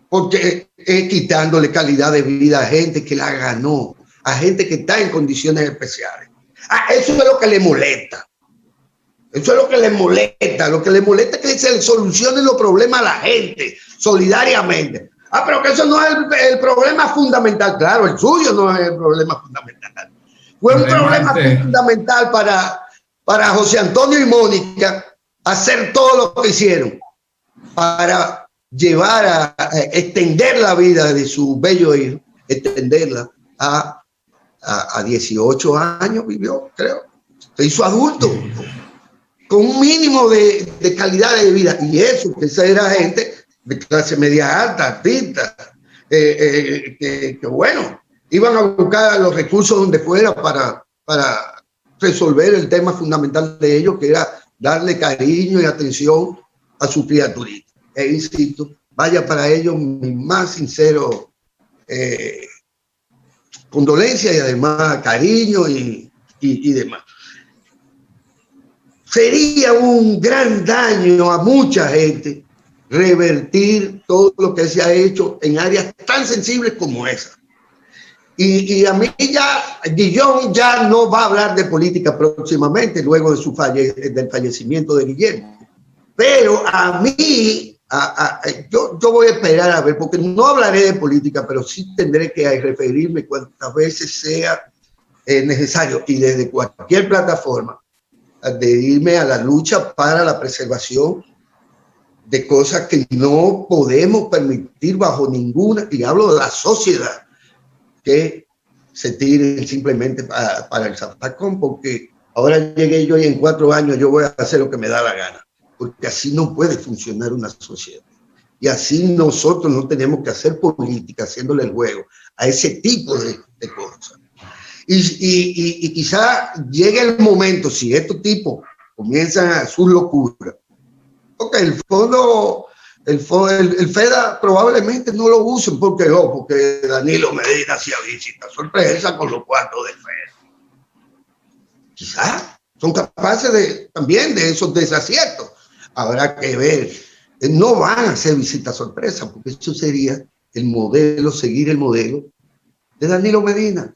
porque es quitándole calidad de vida a gente que la ganó, a gente que está en condiciones especiales. Eso es lo que le molesta. Eso es lo que le molesta. Lo que le molesta es que se le solucionen los problemas a la gente solidariamente. Pero que eso no es el problema fundamental. Claro, el suyo no es el problema fundamental. Fue un problema fundamental para José Antonio y Mónica hacer todo lo que hicieron para llevar a extender la vida de su bello hijo, extenderla a 18 años vivió, creo. Se hizo adulto con un mínimo de calidad de vida. Y esa era gente de clase media alta, artistas, que bueno, iban a buscar los recursos donde fuera para resolver el tema fundamental de ellos, que era darle cariño y atención a su criaturita. Insisto, vaya para ellos mi más sincero condolencia y además cariño y demás. Sería un gran daño a mucha gente revertir todo lo que se ha hecho en áreas tan sensibles como esa. Y a mí Guillón ya no va a hablar de política próximamente, luego de del fallecimiento de Guillermo. Pero a mí, yo voy a esperar a ver, porque no hablaré de política, pero sí tendré que referirme cuantas veces sea necesario y desde cualquier plataforma de irme a la lucha para la preservación de cosas que no podemos permitir bajo ninguna, y hablo de la sociedad, que se tiren simplemente para el zapacón, porque ahora llegué yo y en 4 años yo voy a hacer lo que me da la gana, porque así no puede funcionar una sociedad. Y así nosotros no tenemos que hacer política haciéndole el juego a ese tipo de cosas. Y quizá llegue el momento, si estos tipos comienzan sus locuras, porque el FEDA probablemente no lo usen porque Danilo Medina hacía visita sorpresa con los cuartos del FEDA. Quizás son capaces también de esos desaciertos. Habrá que ver. No van a hacer visitas sorpresa porque eso sería seguir el modelo de Danilo Medina.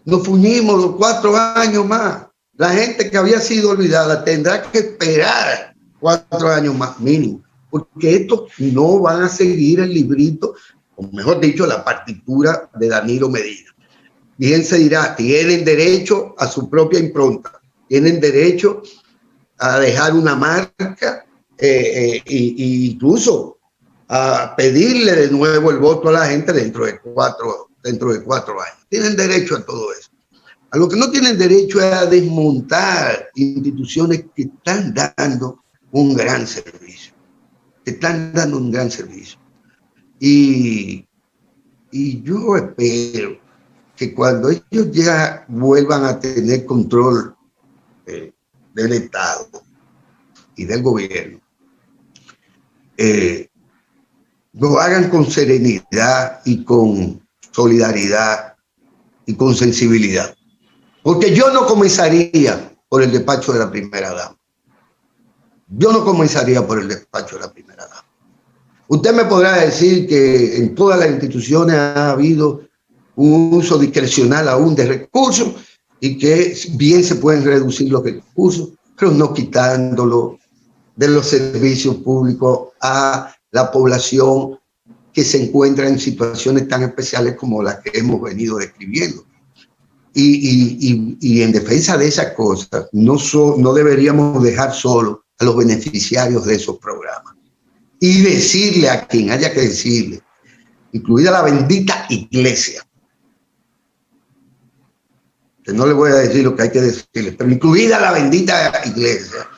Nos fuñimos los 4 años más. La gente que había sido olvidada tendrá que esperar 4 años más mínimo, porque estos no van a seguir el librito, o mejor dicho, la partitura de Danilo Medina. Bien se dirá, tienen derecho a su propia impronta, tienen derecho a dejar una marca e incluso a pedirle de nuevo el voto a la gente dentro de dentro de 4 años. Tienen derecho a todo eso. A lo que no tienen derecho es a desmontar instituciones que están dando un gran servicio. Y yo espero que cuando ellos ya vuelvan a tener control del Estado y del gobierno, lo hagan con serenidad y con solidaridad y con sensibilidad. Porque yo no comenzaría por el despacho de la primera dama. Usted me podrá decir que en todas las instituciones ha habido un uso discrecional aún de recursos y que bien se pueden reducir los recursos, pero no quitándolo de los servicios públicos a la población que se encuentra en situaciones tan especiales como las que hemos venido describiendo. Y en defensa de esas cosas, no deberíamos dejar solo a los beneficiarios de esos programas y decirle a quien haya que decirle, incluida la bendita iglesia, que no le voy a decir lo que hay que decirle, pero incluida la bendita iglesia,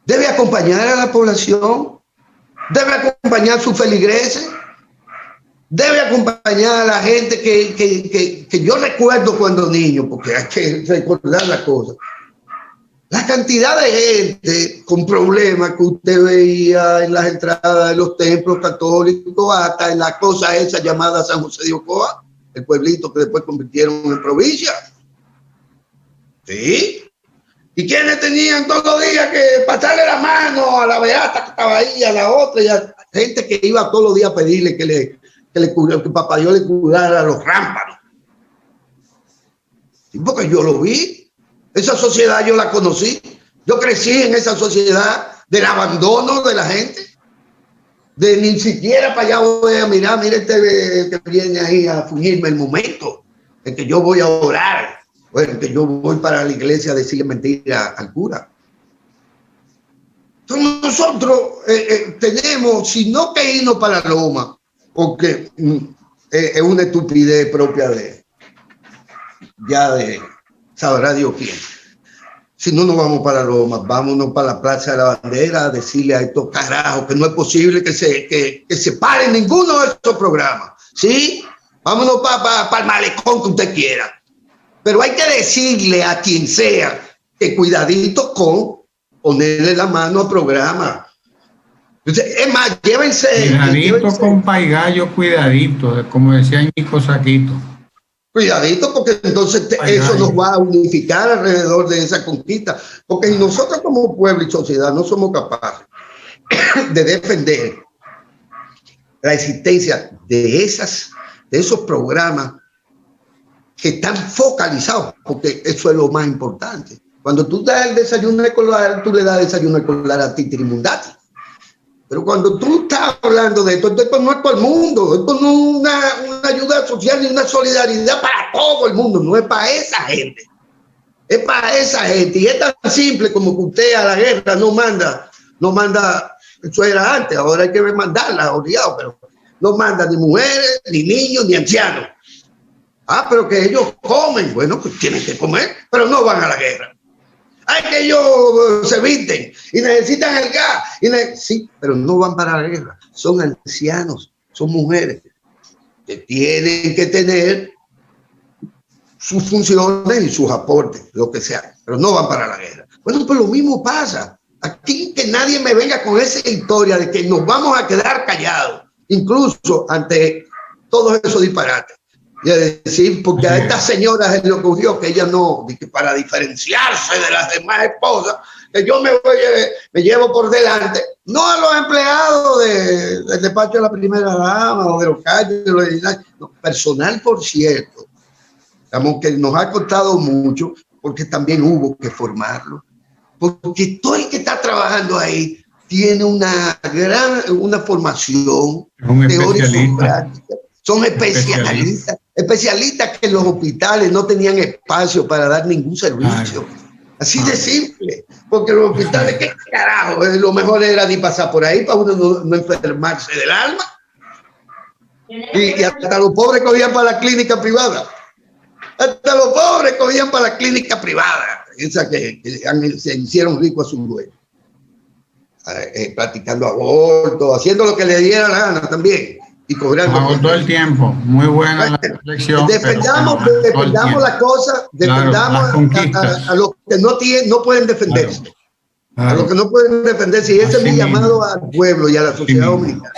debe acompañar a la población, debe acompañar a sus feligreses, debe acompañar a la gente que yo recuerdo cuando niño, porque hay que recordar las cosas. La cantidad de gente con problemas que usted veía en las entradas de los templos católicos, hasta en la cosa esa llamada San José de Ocoa, el pueblito que después convirtieron en provincia. ¿Sí? ¿Y quiénes tenían todos los días que pasarle la mano a la beata que estaba ahí, a la otra, y a gente que iba todos los días a pedirle que papá Dios le curara los rámpanos? ¿Sí? Porque yo lo vi. Esa sociedad yo la conocí. Yo crecí en esa sociedad del abandono de la gente. De ni siquiera para allá voy a mirar, mire este que viene ahí a fugirme el momento en que yo voy a orar, o en que yo voy para la iglesia a decirle mentira al cura. Entonces nosotros tenemos, si no que irnos para la loma, porque es una estupidez propia de sabrá Dios quién. Si no nos vamos para Roma, vámonos para la Plaza de la Bandera a decirle a estos carajos que no es posible que se paren ninguno de estos programas. ¿Sí? Vámonos para el malecón que usted quiera. Pero hay que decirle a quien sea que cuidadito con ponerle la mano al programa. Es más, llévense. Cuidadito con Paigallo, cuidadito, como decía Nico Saquito. Cuidadito, porque entonces eso nos va a unificar alrededor de esa conquista. Porque nosotros como pueblo y sociedad no somos capaces de defender la existencia de esos programas que están focalizados, porque eso es lo más importante. Cuando tú das el desayuno escolar, tú le das desayuno escolar a Titirimundati. Pero cuando tú estás hablando de esto no es todo el mundo, esto no es una ayuda social ni una solidaridad para todo el mundo, no es para esa gente. Es para esa gente. Y es tan simple como que usted a la guerra no manda, eso era antes, ahora hay que mandarla, obligado, pero no manda ni mujeres, ni niños, ni ancianos. Pero que ellos comen, bueno, pues tienen que comer, pero no van a la guerra. Hay que ellos se visten y necesitan el gas. Sí, pero no van para la guerra. Son ancianos, son mujeres que tienen que tener sus funciones y sus aportes, lo que sea, pero no van para la guerra. Bueno, pues lo mismo pasa. Aquí que nadie me venga con esa historia de que nos vamos a quedar callados, incluso ante todos esos disparates. Y es decir, porque a estas señoras se le ocurrió que ella no, que para diferenciarse de las demás esposas, que yo me llevo por delante, no a los empleados del despacho de la primera dama o de los calles, no, personal, por cierto, digamos que nos ha costado mucho porque también hubo que formarlo, porque todo el que está trabajando ahí tiene una formación teórica y práctica. Son especialistas que en los hospitales no tenían espacio para dar ningún servicio. Así de simple. Porque los hospitales, ¿qué carajo? Lo mejor era ni pasar por ahí para uno no enfermarse del alma. Y hasta los pobres cogían para la clínica privada. Hasta los pobres cogían para la clínica privada. Esa que se hicieron ricos a su dueño. Practicando aborto, haciendo lo que le diera la gana también. Y cobrando. Todo el tiempo. Muy buena la reflexión. Defendamos la cosa, defendamos a los que no pueden defenderse. Claro. A los que no pueden defenderse. Y ese es mi llamado al pueblo y a la sociedad dominicana.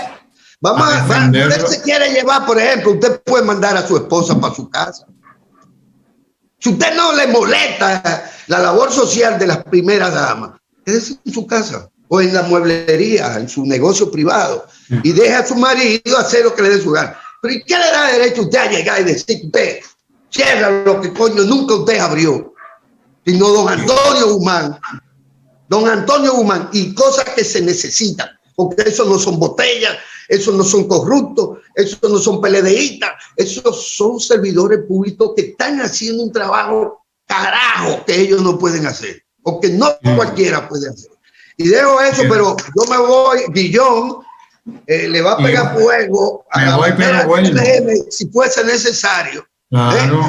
Usted se quiere llevar, por ejemplo, usted puede mandar a su esposa para su casa. Si usted no le molesta la labor social de las primeras damas, quédese en su casa o en la mueblería, en su negocio privado, y deja a su marido hacer lo que le dé su gana. Pero ¿y qué le da derecho a usted a llegar y decir que usted cierra lo que coño nunca usted abrió? Sino don Antonio Guzmán, y cosas que se necesitan, porque eso no son botellas, esos no son corruptos, esos no son PLDistas, esos son servidores públicos que están haciendo un trabajo carajo que ellos no pueden hacer, o que no cualquiera puede hacer. Y dejo eso, pero yo me voy, Guillón le va a pegar fuego a la bandera del PRM si fuese necesario, claro.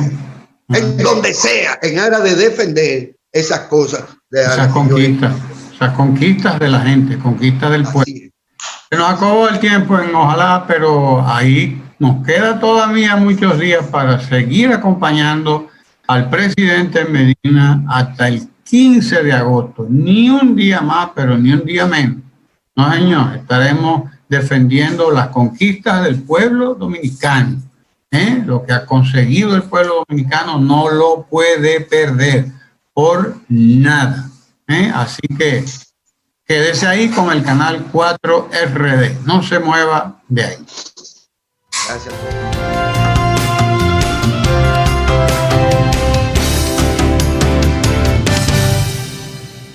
En donde sea, en aras de defender esas cosas. Esas conquistas de la gente, conquistas del pueblo. Se nos acabó el tiempo en Ojalá, pero ahí nos queda todavía muchos días para seguir acompañando al presidente Medina hasta el 15 de agosto. Ni un día más, pero ni un día menos. No, señor, estaremos defendiendo las conquistas del pueblo dominicano. Lo que ha conseguido el pueblo dominicano no lo puede perder por nada. Así que quédese ahí con el canal 4RD. No se mueva de ahí. Gracias.